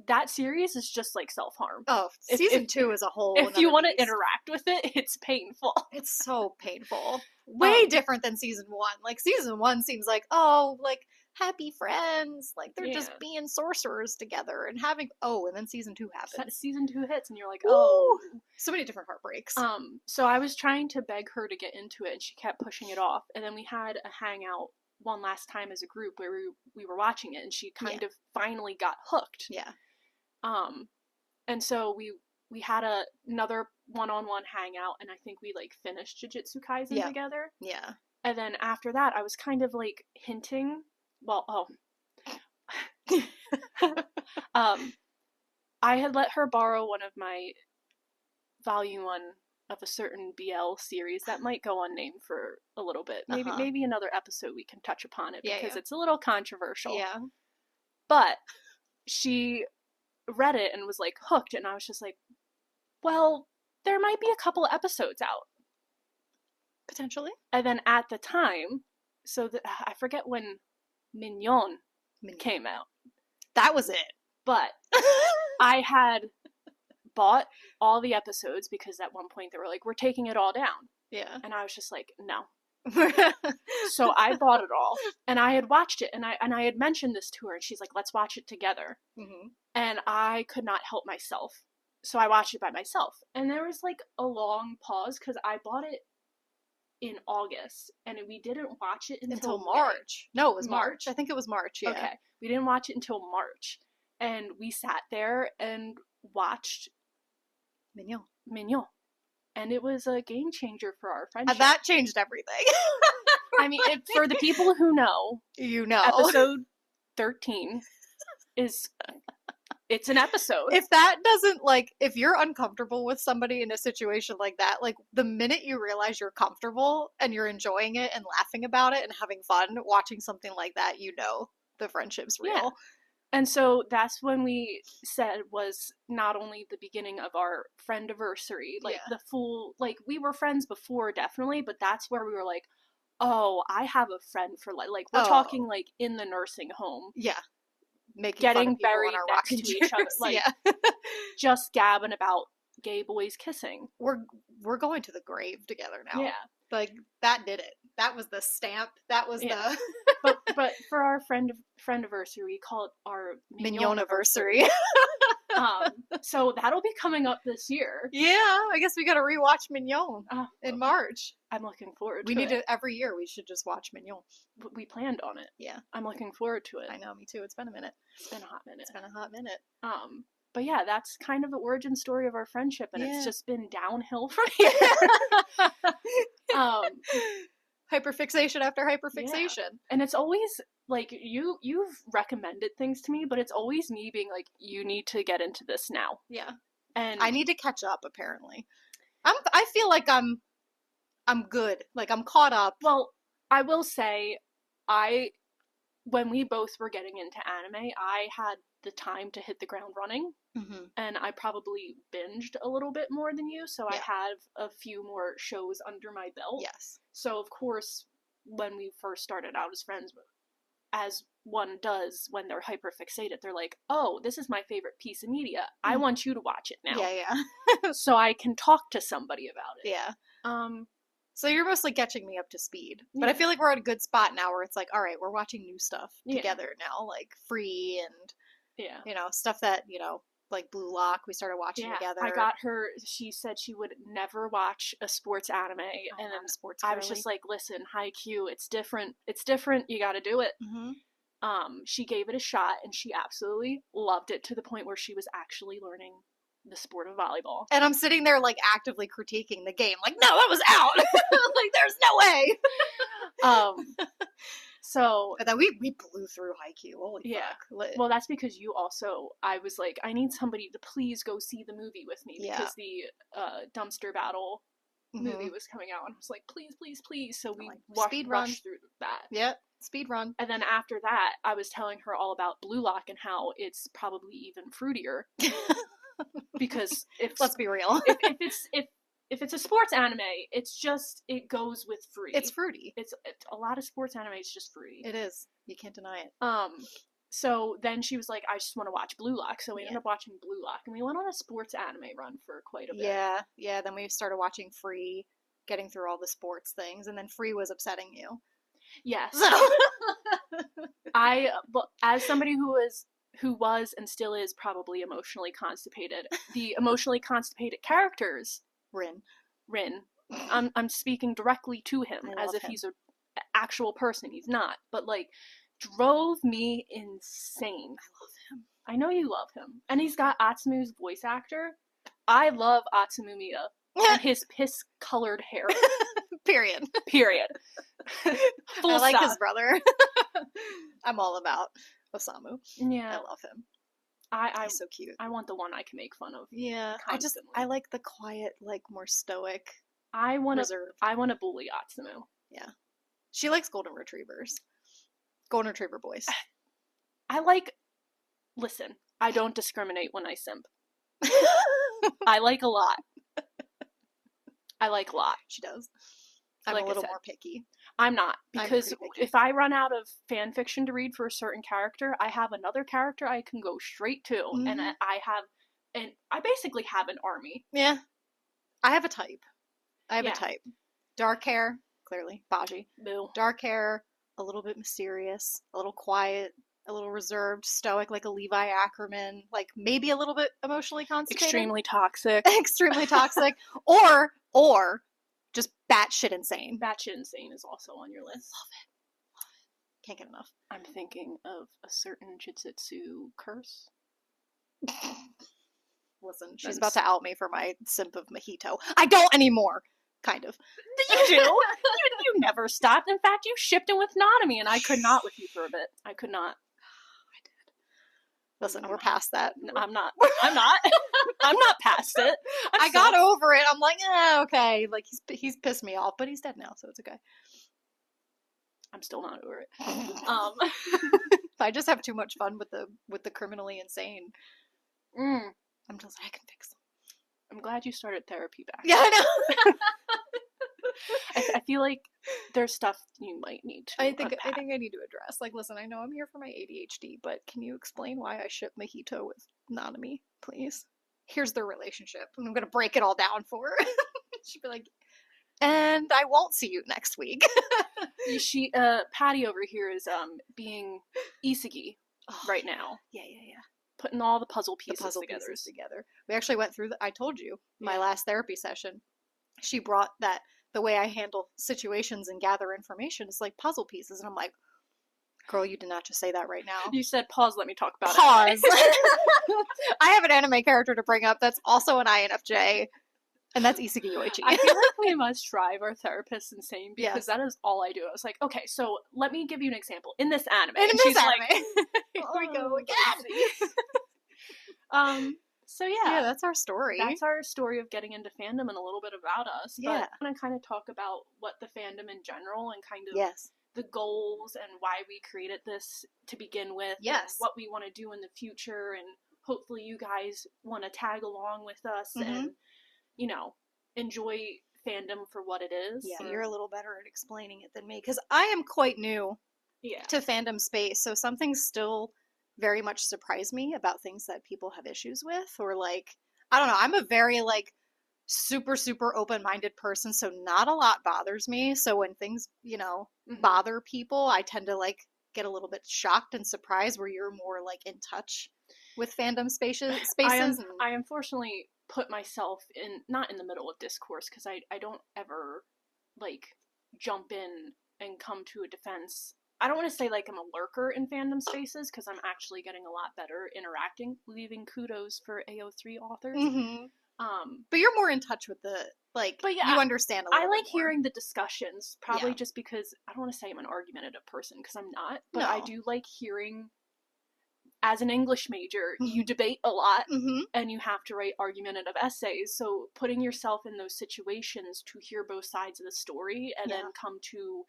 that series is just like self-harm. Oh, season 2 is a whole... If you want to interact with it, it's painful. It's so painful. Way different than season 1. Like, season 1 seems like, oh, like, happy friends. Like, they're just being sorcerers together and having... Oh, and then season 2 happens. Season 2 hits and you're like, oh. So many different heartbreaks. So I was trying to beg her to get into it and she kept pushing it off. And then we had a hangout one last time as a group where we were watching it and she kind of finally got hooked. Yeah. And so we had another one-on-one hangout, and I think we like finished Jujutsu Kaisen together. Yeah. And then after that, I was kind of like hinting. Well, I had let her borrow one of my volume 1 of a certain BL series that might go unnamed for a little bit. Maybe another episode we can touch upon it because it's a little controversial. Yeah. But she read it and was like hooked, and I was just like, well, there might be a couple episodes out potentially. And then at the time, so I forget when Mignon came out. That was it. But I had bought all the episodes because at one point they were like, we're taking it all down. Yeah. And I was just like, no. So I bought it all, and I had watched it, and I had mentioned this to her, and she's like, let's watch it together. Mm-hmm. And I could not help myself. So I watched it by myself. And there was like a long pause because I bought it in August, and we didn't watch it until March. May. No, it was March. I think it was March, yeah. Okay. We didn't watch it until March. And we sat there and watched Mignon. And it was a game changer for our friendship. That changed everything. I mean, for the people who know, episode 13 it's an episode. If that doesn't, like, if you're uncomfortable with somebody in a situation like that, like, the minute you realize you're comfortable and you're enjoying it and laughing about it and having fun watching something like that, you know the friendship's real. Yeah. And so that's when we said was not only the beginning of our friendiversary, like the full, like, we were friends before, definitely, but that's where we were like, oh, I have a friend for life. Like, we're talking, like, in the nursing home. Yeah. Getting buried next to each other. Like, just gabbing about gay boys kissing. We're going to the grave together now. Yeah. Like, that did it. That was the stamp. That was the... but for our friendiversary, we call it our Mignoniversary. So that'll be coming up this year. Yeah, I guess we gotta rewatch Mignon in March. I'm looking forward to it. We need to, every year we should just watch Mignon. We planned on it. Yeah. I'm looking forward to it. I know, me too. It's been a minute. It's been a hot minute. But yeah, that's kind of the origin story of our friendship, and it's just been downhill from here. Hyperfixation after hyperfixation. Yeah. And it's always, like, you've recommended things to me, but it's always me being like, you need to get into this now. Yeah. And I need to catch up, apparently. I feel like I'm good. Like, I'm caught up. Well, I will say, when we both were getting into anime, I had the time to hit the ground running. Mm-hmm. And I probably binged a little bit more than you, so I have a few more shows under my belt. Yes. So, of course, when we first started out as friends, as one does when they're hyperfixated, they're like, oh, this is my favorite piece of media. I want you to watch it now. Yeah. So I can talk to somebody about it. Yeah. So you're mostly catching me up to speed. But I feel like we're at a good spot now where it's like, all right, we're watching new stuff together now, like Free and, you know, stuff that, you know, like Blue Lock, we started watching together. I got her, she said she would never watch a sports anime, and then I was just like, listen, Haikyuu, it's different, you gotta do it. Mm-hmm. She gave it a shot, and she absolutely loved it to the point where she was actually learning the sport of volleyball. And I'm sitting there, like, actively critiquing the game, like, no, that was out! Like, there's no way! So... But then we blew through Haikyuu, holy fuck. Well, that's because you also... I was like, I need somebody to please go see the movie with me, because the dumpster battle movie was coming out, and I was like, please, please, please. So we rushed through that. Yep, speed run. And then after that, I was telling her all about Blue Lock and how it's probably even fruitier. Because let's be real. If it's a sports anime, it's just, it goes with fruity. It's fruity. It's a lot of sports anime is just fruity. It is. You can't deny it. So then she was like, I just want to watch Blue Lock. So we ended up watching Blue Lock, and we went on a sports anime run for quite a bit. Yeah. Then we started watching Free, getting through all the sports things, and then Free was upsetting you. Yes. So as somebody who was and still is probably emotionally constipated, the emotionally constipated characters, Rin, I'm speaking directly to him as if he's an actual person. He's not, but like, drove me insane. I love him. I know you love him. And he's got Atsumu's voice actor. I love Atsumu Miya and his piss-colored hair. Period. Full I like stop. his brother. I'm all about Osamu. Yeah. I love him. He's so cute. I want the one I can make fun of. Yeah. Constantly. I like the quiet, like, more stoic, I want reserved. to bully Atsumu. Yeah. She likes golden retrievers. Golden retriever boys. Listen, I don't discriminate when I simp. I like a lot. She does. I'm a Like I little said, more picky. I'm not, I'm because pretty picky. if I run out of fan fiction to read for a certain character, I have another character I can go straight to, and Mm-hmm. I basically have an army. Yeah. I have a type. Yeah. Dark hair, clearly, Baji. Boo. Dark hair, a little bit mysterious, a little quiet, a little reserved, stoic like a Levi Ackerman, like maybe a little bit emotionally constipated. Extremely toxic. Extremely toxic. Or just batshit insane. Batshit insane is also on your list. Love it. Can't get enough. I'm thinking of a certain Jitsutsu curse. Listen, she's about to out me for my simp of mojito. I don't anymore. Kind of. You do. you never stopped. In fact, you shipped him with Nanami, and I could not with you for a bit. I could not. I did. Listen, we're past that. No, I'm not. I'm not past it. I got over it. I'm like, okay. Like he's pissed me off, but he's dead now, so it's okay. I'm still not over it. I just have too much fun with the criminally insane. I'm just like, I can fix them. I'm glad you started therapy back. Yeah, I know. I feel like there's stuff you might need to unpack. I think I need to address. Like, listen, I know I'm here for my ADHD, but can you explain why I ship Mojito with Nanami, please? Here's their relationship. And I'm gonna break it all down for her. She'd be like, and I won't see you next week. Patty over here is being Isagi right now. Yeah. Putting all the puzzle pieces together. We actually went through I told you, my last therapy session. She brought that the way I handle situations and gather information is like puzzle pieces. And I'm like, girl, you did not just say that right now. You said pause, let me talk about it. Pause. I have an anime character to bring up that's also an INFJ, and that's Isagi Yoichi. I feel like we must drive our therapists insane because that is all I do. I was like, okay, so let me give you an example. In this anime. She's like, here we go again. So yeah, that's our story. That's our story of getting into fandom and a little bit about us. Yeah. But I'm going to kind of talk about what the fandom in general and kind of the goals and why we created this to begin with. Yes. And what we want to do in the future, and hopefully you guys want to tag along with us and, you know, enjoy fandom for what it is. Yeah, you're a little better at explaining it than me because I am quite new to fandom space, so some things still very much surprise me about things that people have issues with, or like, I don't know, I'm a very like super open-minded person, so not a lot bothers me. So when things, you know, bother people, I tend to like get a little bit shocked and surprised, where you're more like in touch with fandom spaces. I unfortunately put myself not in the middle of discourse, because I don't ever like jump in and come to a defense. I don't want to say like I'm a lurker in fandom spaces, because I'm actually getting a lot better interacting, leaving kudos for AO3 authors. But you're more in touch with the, like, but yeah, you understand a little bit I like more. Hearing the discussions, probably just because I don't want to say I'm an argumentative person, because I'm not, but I do like hearing, as an English major, you debate a lot, and you have to write argumentative essays, so putting yourself in those situations to hear both sides of the story, and then come to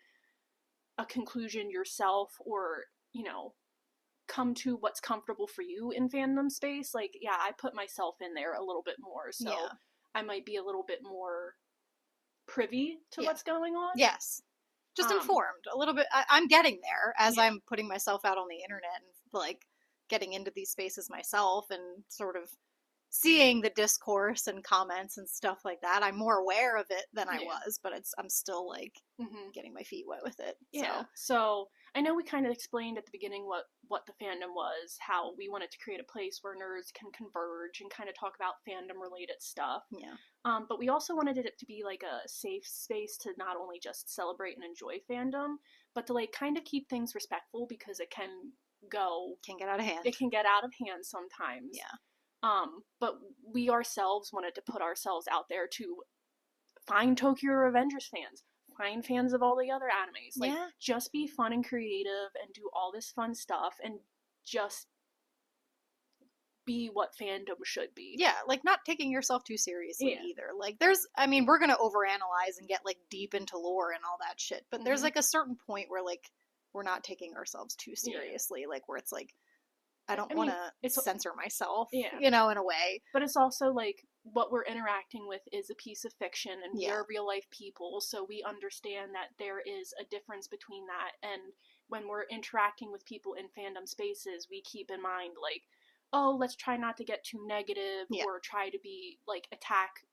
a conclusion yourself, or, you know, come to what's comfortable for you in fandom space. Like, yeah, I put myself in there a little bit more, so I might be a little bit more privy to what's going on. Yes. Just informed a little bit. I'm getting there as I'm putting myself out on the internet and like getting into these spaces myself and sort of seeing the discourse and comments and stuff like that. I'm more aware of it than I was, but I'm still like getting my feet wet with it. Yeah. So I know we kind of explained at the beginning what the fandom was, how we wanted to create a place where nerds can converge and kind of talk about fandom related stuff. Yeah. But we also wanted it to be like a safe space to not only just celebrate and enjoy fandom, but to like kind of keep things respectful, because it can get out of hand. It can get out of hand sometimes. Yeah. But we ourselves wanted to put ourselves out there to find Tokyo Revengers fans, find fans of all the other animes. Like, just be fun and creative and do all this fun stuff and just be what fandom should be. Yeah, like not taking yourself too seriously either. Like we're gonna overanalyze and get like deep into lore and all that shit, but there's like a certain point where like we're not taking ourselves too seriously, like where it's like I don't I want mean, to censor myself, yeah, in a way. but it's also like what we're interacting with is a piece of fiction, and we Yeah. are real life people, so we understand that there is a difference between that. And when we're interacting with people in fandom spaces, we keep in mind, like, oh, let's try not to get too negative, Yeah. or try to be like attack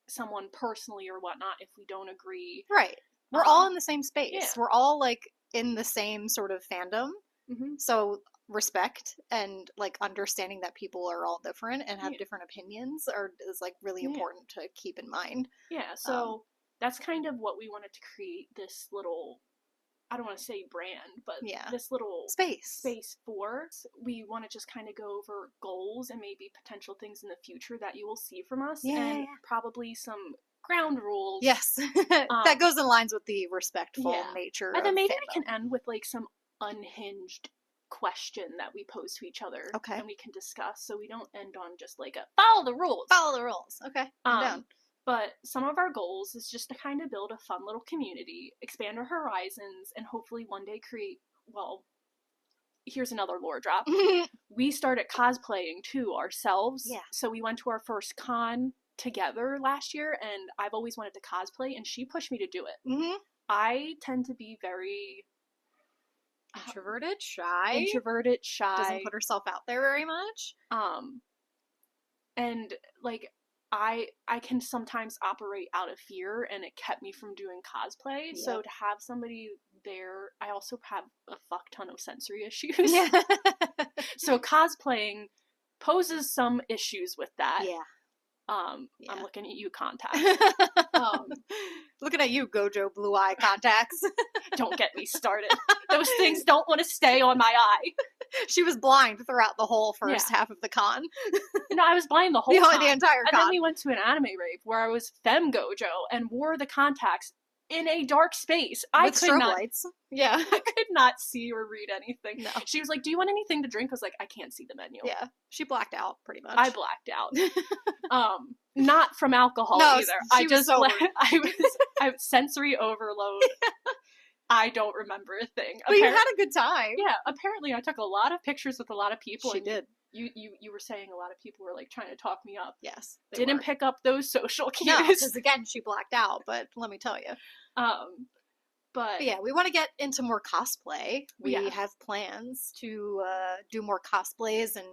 someone personally or whatnot if we don't agree. Right. We're all in the same space. Yeah. We're all like in the same sort of fandom. Mm-hmm. So respect and like understanding that people are all different and have different opinions is like really important to keep in mind. Yeah, so that's kind of what we wanted to create, this little, I don't want to say brand, but this little space for. We want to just kind of go over goals and maybe potential things in the future that you will see from us, and probably some ground rules. Yes, that goes in lines with the respectful nature. And then maybe fandom. we can end with like some unhinged question that we pose to each other, and we can discuss, so we don't end on just like a follow the rules. Follow the rules. Okay, I'm down. But some of our goals is just to kind of build a fun little community, expand our horizons, and hopefully one day create, well, here's another lore drop. We started cosplaying too ourselves. Yeah. So we went to our first con together last year, and I've always wanted to cosplay, and she pushed me to do it. Mm-hmm. I tend to be very introverted, shy. Doesn't put herself out there very much. And like I can sometimes operate out of fear, and it kept me from doing cosplay. Yep. So to have somebody there, I also have a fuck ton of sensory issues. Yeah. So cosplaying poses some issues with that. Yeah. I'm looking at you, contacts. Looking at you, Gojo blue eye contacts. Don't get me started. Those things don't want to stay on my eye. She was blind throughout the whole first half of the con. No, I was blind the whole con. The entire con. And then we went to an anime rave where I was femme Gojo and wore the contacts in a dark space. With strobe lights. Yeah. I could not see or read anything. No. She was like, do you want anything to drink? I was like, I can't see the menu. Yeah. She blacked out, pretty much. I blacked out. Not from alcohol either. I just I sensory overload. I don't remember a thing. But you had a good time. Yeah, apparently I took a lot of pictures with a lot of people. She did. You were saying a lot of people were like trying to talk me up. Yes. Didn't pick up those social cues. No, because again, she blacked out, but let me tell you. But yeah, we want to get into more cosplay. We have plans to do more cosplays and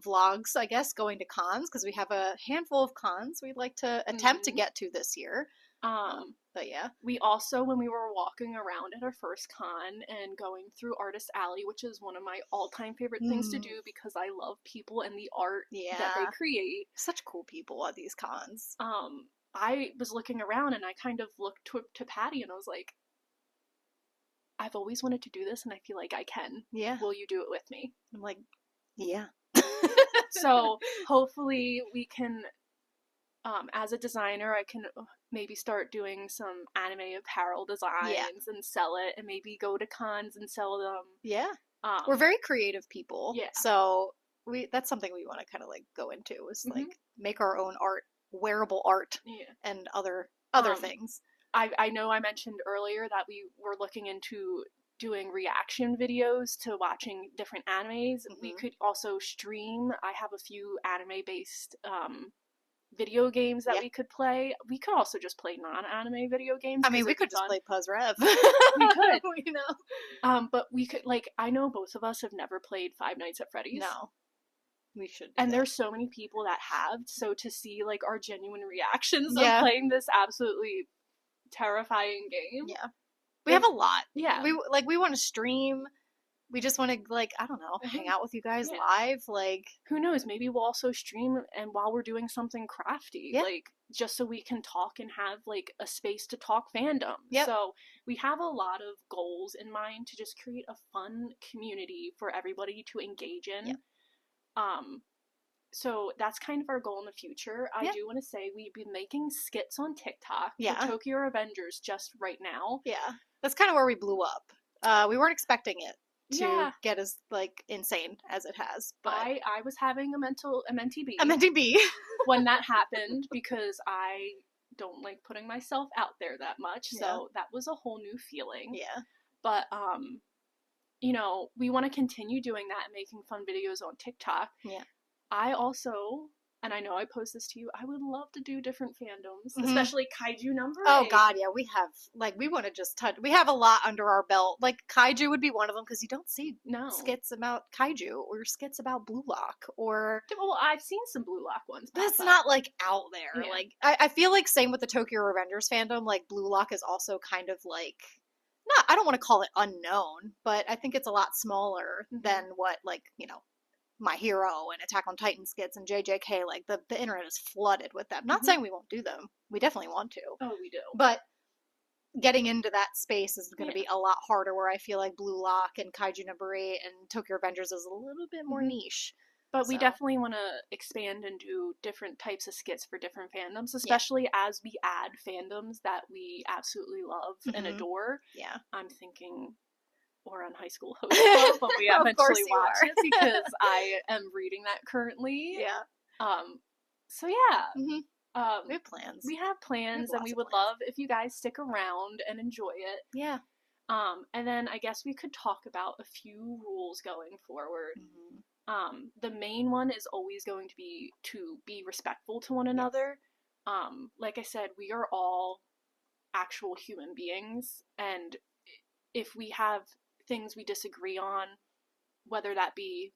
vlogs, I guess, going to cons, because we have a handful of cons we'd like to attempt to get to this year. But yeah. We also, when we were walking around at our first con and going through Artist Alley, which is one of my all-time favorite things to do because I love people and the art that they create. Such cool people at these cons. I was looking around and I kind of looked to Patty and I was like, I've always wanted to do this and I feel like I can. Yeah. Will you do it with me? I'm like, yeah. So hopefully we can, as a designer, I can maybe start doing some anime apparel designs and sell it, and maybe go to cons and sell them. Yeah. We're very creative people. Yeah. So that's something we want to kind of like go into is like make our own art, wearable art, and other things. I know I mentioned earlier that we were looking into doing reaction videos to watching different animes. We could also stream. I have a few anime-based video games that we could play. We could also just play non-anime video games. I mean, we could just play Puzz Rev. We could. You know? But we could, like, I know both of us have never played Five Nights at Freddy's. No. We should. And there's so many people that have, so to see, like, our genuine reactions of playing this absolutely terrifying game. Yeah. We have a lot. Yeah. We want to stream. We just want to, like, I don't know, hang out with you guys live. Like, who knows? Maybe we'll also stream and while we're doing something crafty, like, just so we can talk and have, like, a space to talk fandom. Yep. So we have a lot of goals in mind to just create a fun community for everybody to engage in. Yep. So that's kind of our goal in the future. I do want to say we've been making skits on TikTok for Tokyo Revengers just right now. Yeah. That's kind of where we blew up. We weren't expecting it to get as, like, insane as it has. But I was having a mentee B. A mentee B. When that happened, because I don't like putting myself out there that much. So that was a whole new feeling. Yeah. But you know, we want to continue doing that and making fun videos on TikTok. Yeah. I also, and I know I posed this to you, I would love to do different fandoms, Mhm. especially Kaiju number Oh 8. God, yeah, we have we want to just touch. We have a lot under our belt. Like Kaiju would be one of them because you don't see No. skits about Kaiju or skits about Blue Lock or. Well, I've seen some Blue Lock ones, But it's up. not like out there. Yeah. Like I feel like same with the Tokyo Revengers fandom. Like Blue Lock is also kind of like not. I don't want to call it unknown, but I think it's a lot smaller than what like My Hero and Attack on Titan skits and JJK. Like the internet is flooded with them. Not saying we won't do them. We definitely want to. Oh, we do. But getting into that space is going to be a lot harder. Where I feel like Blue Lock and Kaiju Number 8 and Tokyo Revengers is a little bit more niche. But we definitely want to expand and do different types of skits for different fandoms, especially as we add fandoms that we absolutely love and adore. Yeah. I'm thinking Ouran High School Host Club when we eventually watch it, because I am reading that currently. Yeah. So yeah. We have plans. We have plans, and we would love if you guys stick around and enjoy it. Yeah. And then I guess we could talk about a few rules going forward. The main one is always going to be respectful to one another. Like I said, we are all actual human beings, and if we have things we disagree on, whether that be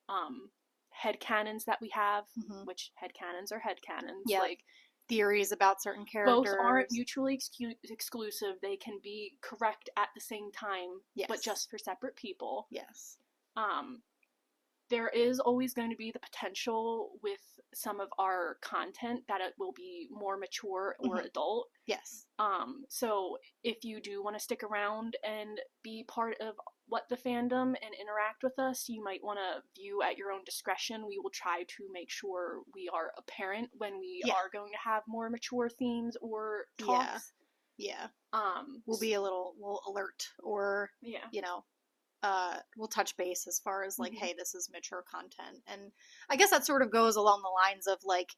headcanons that we have, which headcanons are headcanons, like theories about certain characters. Both aren't mutually exclusive. They can be correct at the same time, but just for separate people. Yes. There is always going to be the potential with some of our content that it will be more mature or adult. Yes. So if you do want to stick around and be part of what the fandom and interact with us, you might want to view at your own discretion. We will try to make sure we are apparent when we are going to have more mature themes or talks. Yeah. We'll alert or, we'll touch base as far as like, hey, this is mature content. And I guess that sort of goes along the lines of like,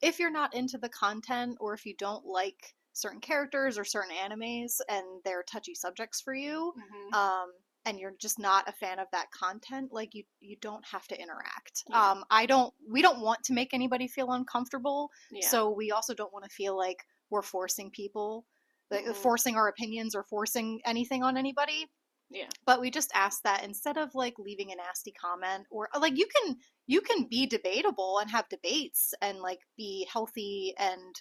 if you're not into the content or if you don't like certain characters or certain animes and they're touchy subjects for you, and you're just not a fan of that content, like you don't have to interact. We don't want to make anybody feel uncomfortable. So we also don't want to feel like we're forcing people, like forcing our opinions or forcing anything on anybody. Yeah. But we just ask that instead of like leaving a nasty comment or like you can be debatable and have debates and like be healthy and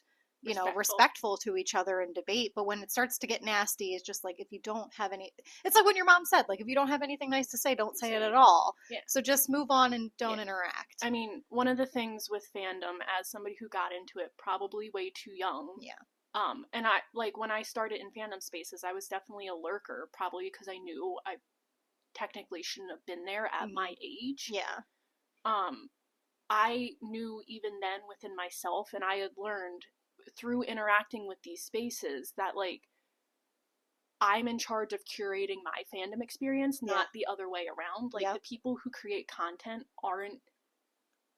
respectful to each other and debate, but when it starts to get nasty, it's just like if you don't have any, it's like when your mom said, like if you don't have anything nice to say, don't say it at all. Yeah. So just move on and don't interact. I mean, one of the things with fandom, as somebody who got into it probably way too young, and I like when I started in fandom spaces, I was definitely a lurker, probably because I knew I technically shouldn't have been there at my age. I knew even then within myself, and I had learned through interacting with these spaces that like I'm in charge of curating my fandom experience, not the other way around. Like the people who create content aren't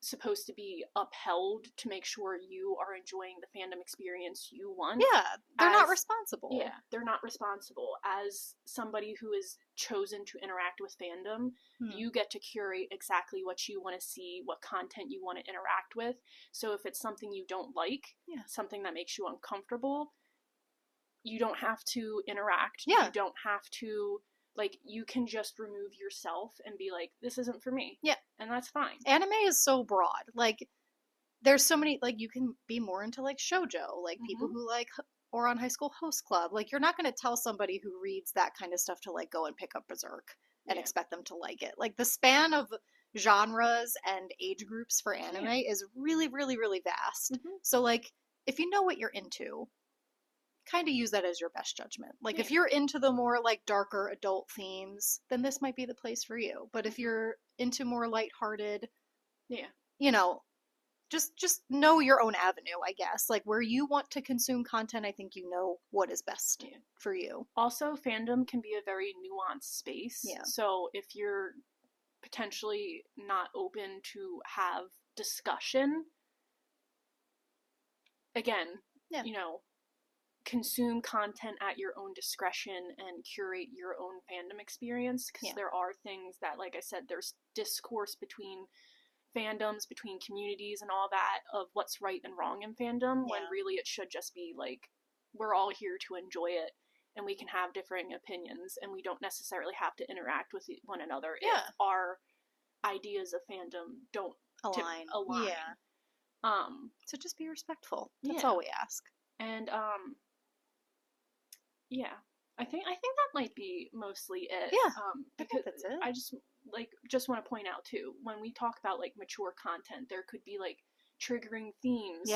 supposed to be upheld to make sure you are enjoying the fandom experience you want. Yeah, they're not responsible. Yeah, they're not responsible. As somebody who is chosen to interact with fandom, you get to curate exactly what you want to see, what content you want to interact with. So if it's something you don't like, something that makes you uncomfortable, you don't have to interact. You don't have to, like, you can just remove yourself and be like, this isn't for me. Yeah. And that's fine. Anime is so broad. Like, there's so many, like, you can be more into, like, shoujo, like, people who like Ouran High School Host Club. Like, you're not going to tell somebody who reads that kind of stuff to, like, go and pick up Berserk and expect them to like it. Like, the span of genres and age groups for anime is really, really, really vast. So, like, if you know what you're into, kind of use that as your best judgment. Like if you're into the more like darker adult themes, then this might be the place for you. But if you're into more lighthearted, just know your own avenue, I guess. Like where you want to consume content, I think you know what is best for you. Also, fandom can be a very nuanced space. Yeah. So if you're potentially not open to have discussion, again, consume content at your own discretion and curate your own fandom experience, because there are things that, like I said, there's discourse between fandoms, between communities and all that, of what's right and wrong in fandom, when really it should just be like, we're all here to enjoy it, and we can have differing opinions, and we don't necessarily have to interact with one another if our ideas of fandom don't align. So just be respectful. That's all we ask. And I think that might be mostly it. I think that's it. I just want to point out too, when we talk about like mature content, there could be like triggering themes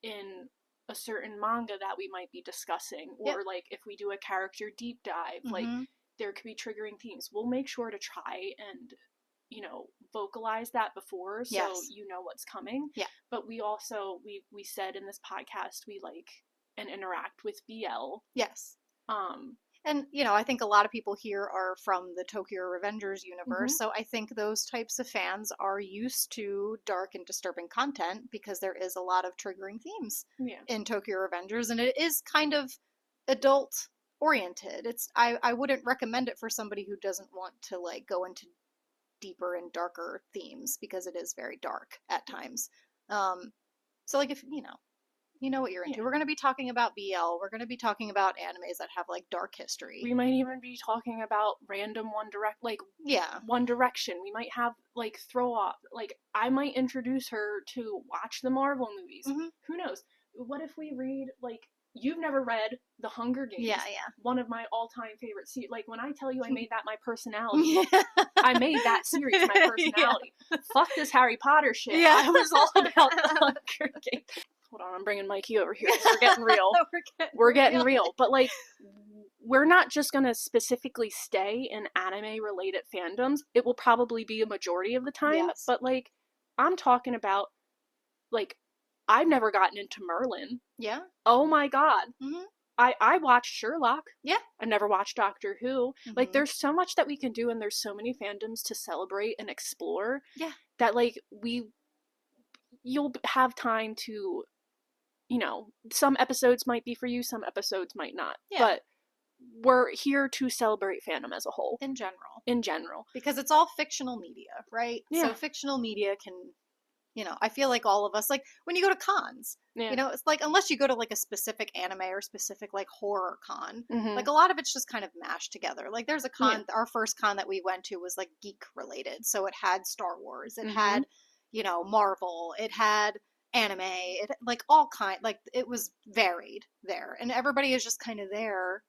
in a certain manga that we might be discussing, or like if we do a character deep dive, like there could be triggering themes. We'll make sure to try and, you know, vocalize that before, so you know what's coming. But we also, we said in this podcast, we like and interact with BL. And, you know, I think a lot of people here are from the Tokyo Revengers universe, so I think those types of fans are used to dark and disturbing content, because there is a lot of triggering themes in Tokyo Revengers, and it is kind of adult oriented. I wouldn't recommend it for somebody who doesn't want to like go into deeper and darker themes, because it is very dark at times. So like, if you know what you're into. We're going to be talking about BL. We're going to be talking about animes that have like dark history. We might even be talking about random One Direction. We might have like throw off. Like, I might introduce her to watch the Marvel movies. Who knows? What if we read, like, you've never read The Hunger Games? One of my all-time favorite series. Like, when I tell you I made that my personality, I made that series my personality. Fuck this Harry Potter shit. I was all about The Hunger Games. Hold on, I'm bringing Mikey over here. We're getting real. We're getting real. But, like, we're not just going to specifically stay in anime-related fandoms. It will probably be a majority of the time. But, like, I'm talking about, like, I've never gotten into Merlin. Oh, my God. I watched Sherlock. I never watched Doctor Who. Like, there's so much that we can do, and there's so many fandoms to celebrate and explore. That, like, you'll have time to... You know, some episodes might be for you, some episodes might not. But we're here to celebrate fandom as a whole. In general. In general. Because it's all fictional media, right? So fictional media can, you know, I feel like all of us, like, when you go to cons, you know, it's like, unless you go to, like, a specific anime or specific, like, horror con, like, a lot of it's just kind of mashed together. Like, there's a con, our first con that we went to was, like, geek-related. So it had Star Wars. It had, you know, Marvel. It had... anime, it like all kind, like it was varied there, and everybody is just kind of there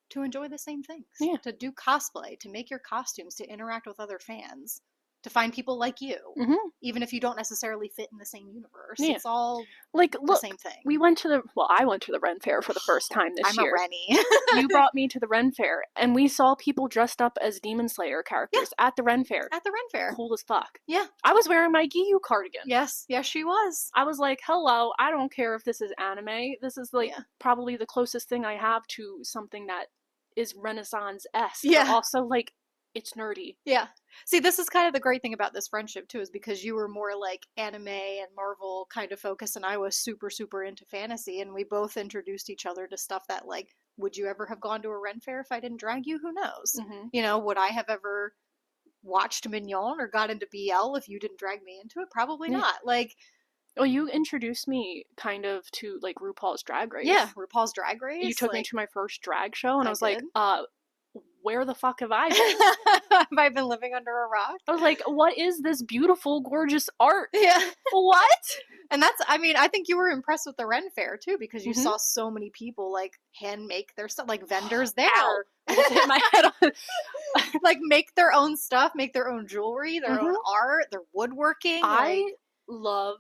to enjoy the same things, to do cosplay, to make your costumes, to interact with other fans, to find people like you, even if you don't necessarily fit in the same universe. It's all like the same thing. I went to the Ren Fair for the first time this year. I'm a Rennie. You brought me to the Ren Fair, and we saw people dressed up as Demon Slayer characters at the Ren Fair. At the Ren Fair. Cool as fuck. I was wearing my Giyu cardigan. Yes, she was. I was like, hello, I don't care if this is anime. This is like probably the closest thing I have to something that is Renaissance-esque. But also, like, it's nerdy. See, this is kind of the great thing about this friendship, too, is because you were more, like, anime and Marvel kind of focused, and I was super, super into fantasy, and we both introduced each other to stuff that, like, would you ever have gone to a Ren Fair if I didn't drag you? Who knows? You know, would I have ever watched Mignon or got into BL if you didn't drag me into it? Probably not. Like... Well, you introduced me kind of to, like, RuPaul's Drag Race. RuPaul's Drag Race. You took me to my first drag show, and I was like, where the fuck have I been? Have I been living under a rock? I was like, what is this beautiful, gorgeous art? What? And that's, I mean, I think you were impressed with the Ren Fair, too, because you saw so many people, like, hand make their stuff, like, vendors there. Ow. I just hit my head on. Like, make their own stuff, make their own jewelry, their own art, their woodworking. I love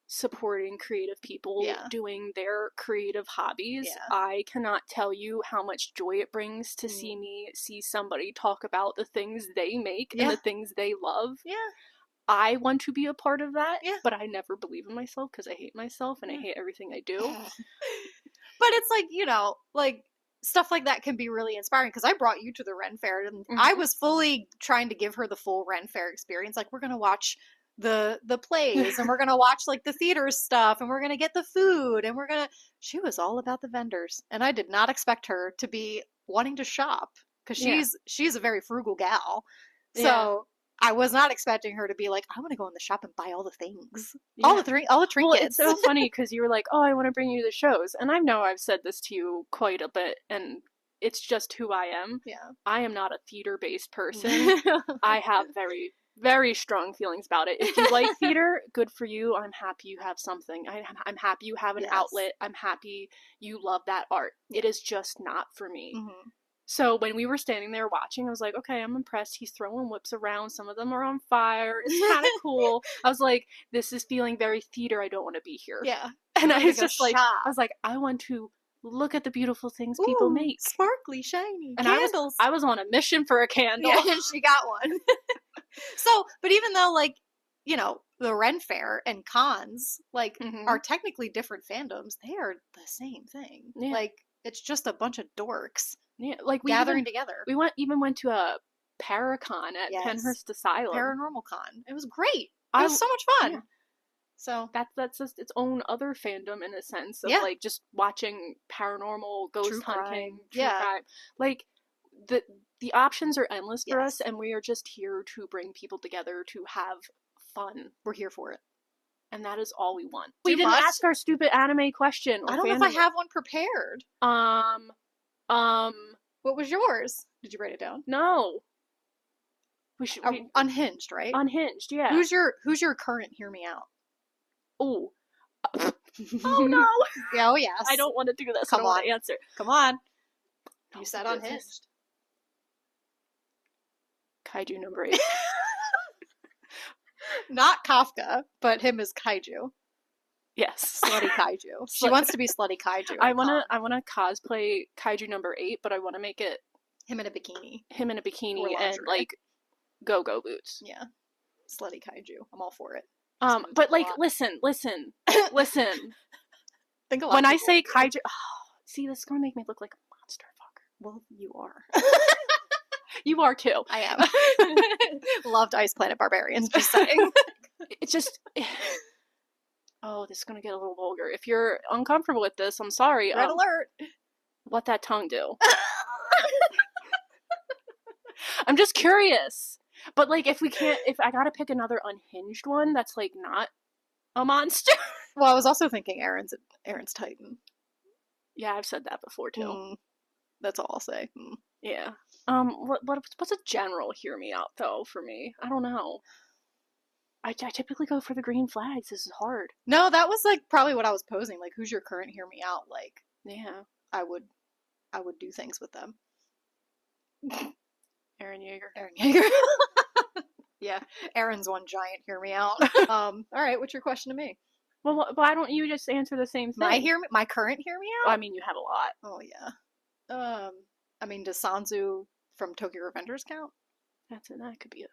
supporting creative people doing their creative hobbies. I cannot tell you how much joy it brings to see somebody talk about the things they make and the things they love. I want to be a part of that, but I never believe in myself because I hate myself and I hate everything I do. But it's like, you know, like, stuff like that can be really inspiring, because I brought you to the Ren Fair, and I was fully trying to give her the full Ren Fair experience. Like, we're going to watch the plays, and we're gonna watch like the theater stuff, and we're gonna get the food, and she was all about the vendors, and I did not expect her to be wanting to shop because she's a very frugal gal. So I was not expecting her to be like, I want to go in the shop and buy all the things, all the trinkets. Well, it's so funny because you were like, oh, I want to bring you to the shows, and I know I've said this to you quite a bit, and it's just who I am. Yeah, I am not a theater-based person. I have very, very strong feelings about it. If you like theater, good for you. I'm happy you have something. I'm happy you have an outlet. I'm happy you love that art. It is just not for me. Mm-hmm. So when we were standing there watching, I was like, okay, I'm impressed. He's throwing whips around. Some of them are on fire. It's kind of cool. I was like, this is feeling very theater. I don't want to be here. Yeah. And I was just like, I want to look at the beautiful things people make. Sparkly, shiny and candles. I was on a mission for a candle. Yeah, and she got one. So, but even though, like, you know, the Ren Fair and cons, like, are technically different fandoms, they are the same thing. Yeah. Like, it's just a bunch of dorks. Yeah, like gathering together. We went to a Paracon at Penhurst Asylum. Paranormal Con. It was great. It was so much fun. Yeah. So that's just its own other fandom in a sense of like just watching paranormal, ghost hunting, true crime. Like the options are endless for us, and we are just here to bring people together to have fun. We're here for it. And that is all we want. We didn't ask our stupid anime question. I don't know if I have one prepared. What was yours? Did you write it down? No. Unhinged, right? Unhinged, yeah. Who's your current hear me out? Oh. Oh no. Oh yes. I don't want to do this. I don't want to answer. Come on. You said unhinged. Kaiju number 8. Not Kafka, but him as Kaiju. Yes. Slutty Kaiju. She wants to be Slutty Kaiju. I wanna cosplay Kaiju number 8, but I wanna make it him in a bikini. And like go-go boots. Yeah. Slutty Kaiju. I'm all for it. But like listen. Think a lot when I say Kaiju, see, this is gonna make me look like a monster fucker. Well, you are. You are too. I am. Loved Ice Planet Barbarians, just saying. It's just this is gonna get a little vulgar. If you're uncomfortable with this, I'm sorry. Red alert. Let that tongue do. I'm just curious. But like if I gotta pick another unhinged one that's like not a monster. Well, I was also thinking Aaron's Titan. Yeah, I've said that before too. That's all I'll say. Yeah. What's a general hear me out though for me? I don't know. I typically go for the green flags. This is hard. No, that was like probably what I was posing. Like, who's your current hear me out? Like, yeah, I would do things with them. Aaron Yeager. Yeah, Aaron's one giant hear me out. All right, what's your question to me? Well, why don't you just answer the same thing? My current hear me out? Well, I mean, you have a lot. Oh yeah. I mean, does Sanzu from Tokyo Revengers count? That could be a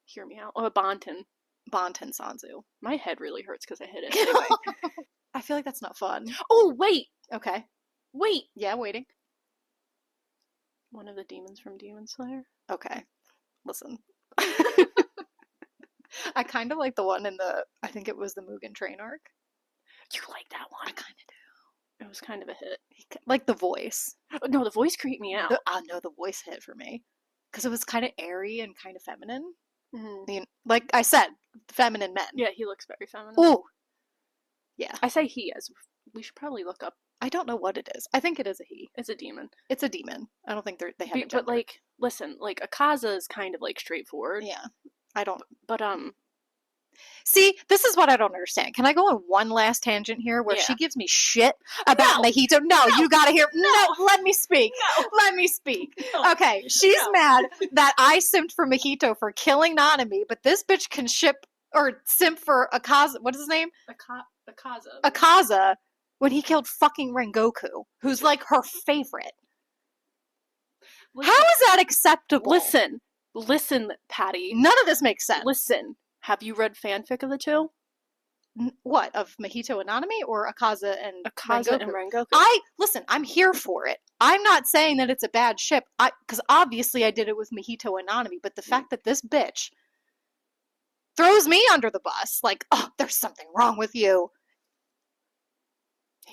hear me out. Oh, a Bonten Sanzu. My head really hurts because I hit it. Anyway. I feel like that's not fun. Oh, wait! Okay. Wait! Yeah, waiting. One of the demons from Demon Slayer? Okay. Listen. I kind of like the one in I think it was the Mugen Train arc. You like that one? I kind of do. It was kind of a hit. Like the voice. No, the voice creeped me out. No, the voice hit for me. Because it was kind of airy and kind of feminine. Mm-hmm. I mean, like I said, feminine men. Yeah, he looks very feminine. Ooh. Yeah. I say he, as we should probably look up. I don't know what it is. I think it is a he. It's a demon. It's a demon. I don't think they have a gender. But like, listen, like Akaza is kind of like straightforward. Yeah. I don't. But See, this is what I don't understand. Can I go on one last tangent here where she gives me shit about Mahito? No, you gotta hear. No, let me speak. No. Let me speak. No. Okay, she's mad that I simped for Mahito for killing Nanami, but this bitch can simp for Akaza. What is his name? Akaza. Akaza when he killed fucking Rengoku, who's like her favorite. Listen, how is that acceptable? Listen, Patty. None of this makes sense. Listen. Have you read fanfic of the two? What, of Mahito and Nanami or Akaza and Rengoku? Listen, I'm here for it. I'm not saying that it's a bad ship, because obviously I did it with Mahito and Nanami, but the fact that this bitch throws me under the bus. Like, oh, there's something wrong with you.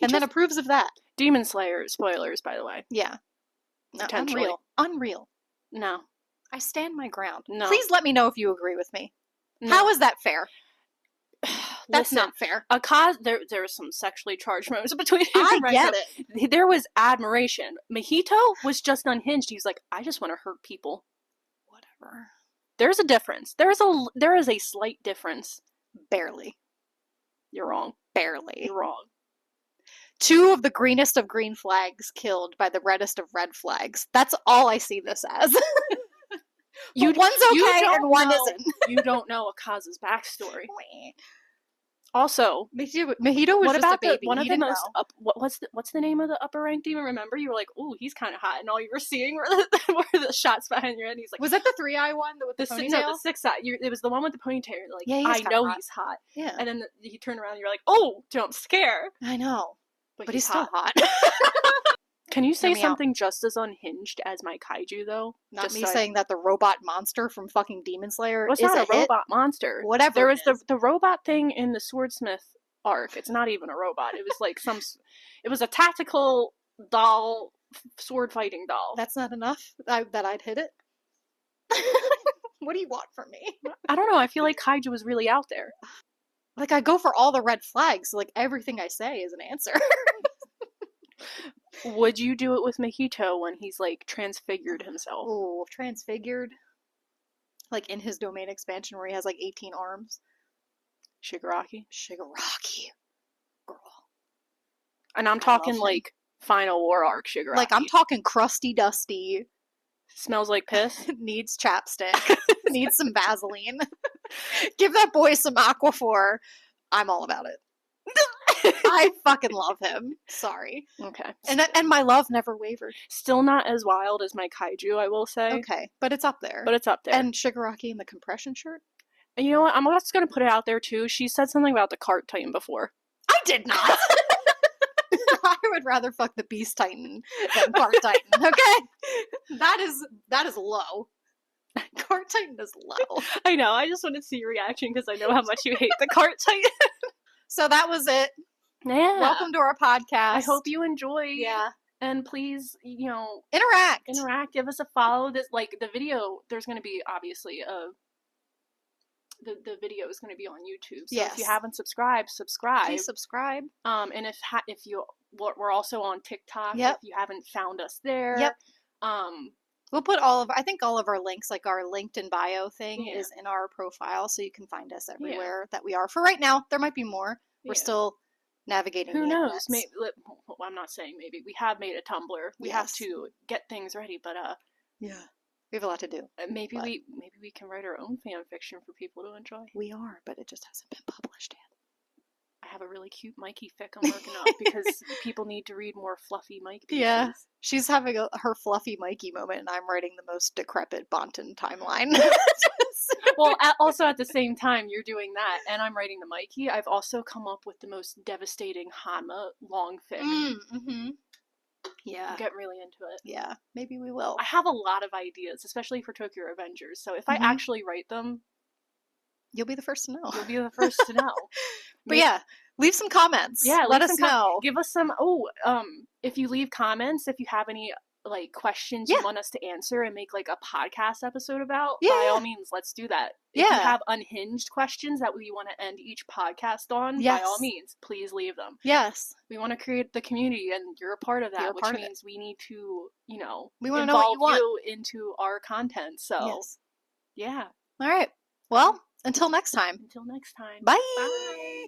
And then approves of that. Demon Slayer spoilers, by the way. Yeah. No, Potentially. Unreal. No. I stand my ground. No. Please let me know if you agree with me. No. How is that fair? That's not fair. There was some sexually charged moments between him I and get Renko. There was admiration. Mahito was just unhinged. He was like, I just want to hurt people. Whatever. There's a difference. There is a slight difference. Barely. You're wrong. Barely. You're wrong. 2 of the greenest of green flags killed by the reddest of red flags. That's all I see this as. One's okay and one isn't. You don't know Akaza's backstory. Also, Mahito was just a baby. One of the most what's the name of the upper rank demon? Remember, you were like, "Ooh, he's kind of hot," and all you were seeing were the shots behind your head. And he's like, "Was that the 3-eye one with the ponytail?" No, the 6-eye. It was the one with the ponytail. You're like, yeah, I know he's hot. Yeah, and then he turned around, and you're like, "Oh, jump scare!" I know, but he's still hot. Can you say something just as unhinged as my kaiju, though? Not just me saying that the robot monster from fucking Demon Slayer is not a robot monster. Whatever. There was the robot thing in the Swordsmith arc. It's not even a robot. It was like it was a tactical doll, sword fighting doll. That's not enough that I'd hit it? What do you want from me? I don't know. I feel like kaiju was really out there. Like, I go for all the red flags. Like, everything I say is an answer. Would you do it with Mahito when he's, like, transfigured himself? Oh, transfigured? Like, in his domain expansion where he has, like, 18 arms? Shigaraki? Girl. And I'm talking, like, Final War arc Shigaraki. Like, I'm talking crusty dusty. Smells like piss. Needs chapstick. Needs some Vaseline. Give that boy some Aquaphor. I'm all about it. I fucking love him. Sorry. Okay. And my love never wavered. Still not as wild as my kaiju, I will say. Okay, but it's up there. And Shigaraki in the compression shirt? And you know what? I'm just going to put it out there, too. She said something about the Cart Titan before. I did not! I would rather fuck the Beast Titan than Cart Titan, okay? That is low. Cart Titan is low. I know. I just wanted to see your reaction because I know how much you hate the Cart Titan. So that was it. Yeah. Welcome to our podcast. I hope you enjoyed. Yeah. And please, interact. Give us a follow. This, like, the video, there's going to be, obviously, the video is going to be on YouTube. So if you haven't subscribed, subscribe. Please subscribe. And if you, we're also on TikTok. Yep. If you haven't found us there. Yep. We'll put all of our links, like our LinkedIn bio thing is in our profile, so you can find us everywhere that we are. For right now, there might be more. We're still navigating. Who knows? Maybe, I'm not saying maybe. We have made a Tumblr. We have to get things ready, but we have a lot to do. Maybe we can write our own fan fiction for people to enjoy. We are, but it just hasn't been published yet. I have a really cute Mikey fic I'm working on because people need to read more fluffy Mike pieces. Yeah, she's having her fluffy Mikey moment, and I'm writing the most decrepit Bonton timeline. Well, also at the same time, you're doing that, and I'm writing the Mikey. I've also come up with the most devastating Hanma long fic. Mm-hmm. Yeah. I'll get really into it. Yeah, maybe we will. I have a lot of ideas, especially for Tokyo Revengers, so if I actually write them... You'll be the first to know. You'll be the first to know. But yeah, leave some comments. Yeah, let us know. Give us some, if you leave comments, if you have any, like, questions you want us to answer and make, like, a podcast episode about, by all means, let's do that. If you have unhinged questions that we want to end each podcast on, by all means, please leave them. Yes. We want to create the community, and you're a part of that, which means we need to, we want to know what you into our content, so, yeah. All right. Well, until next time. Until next time. Bye. Bye.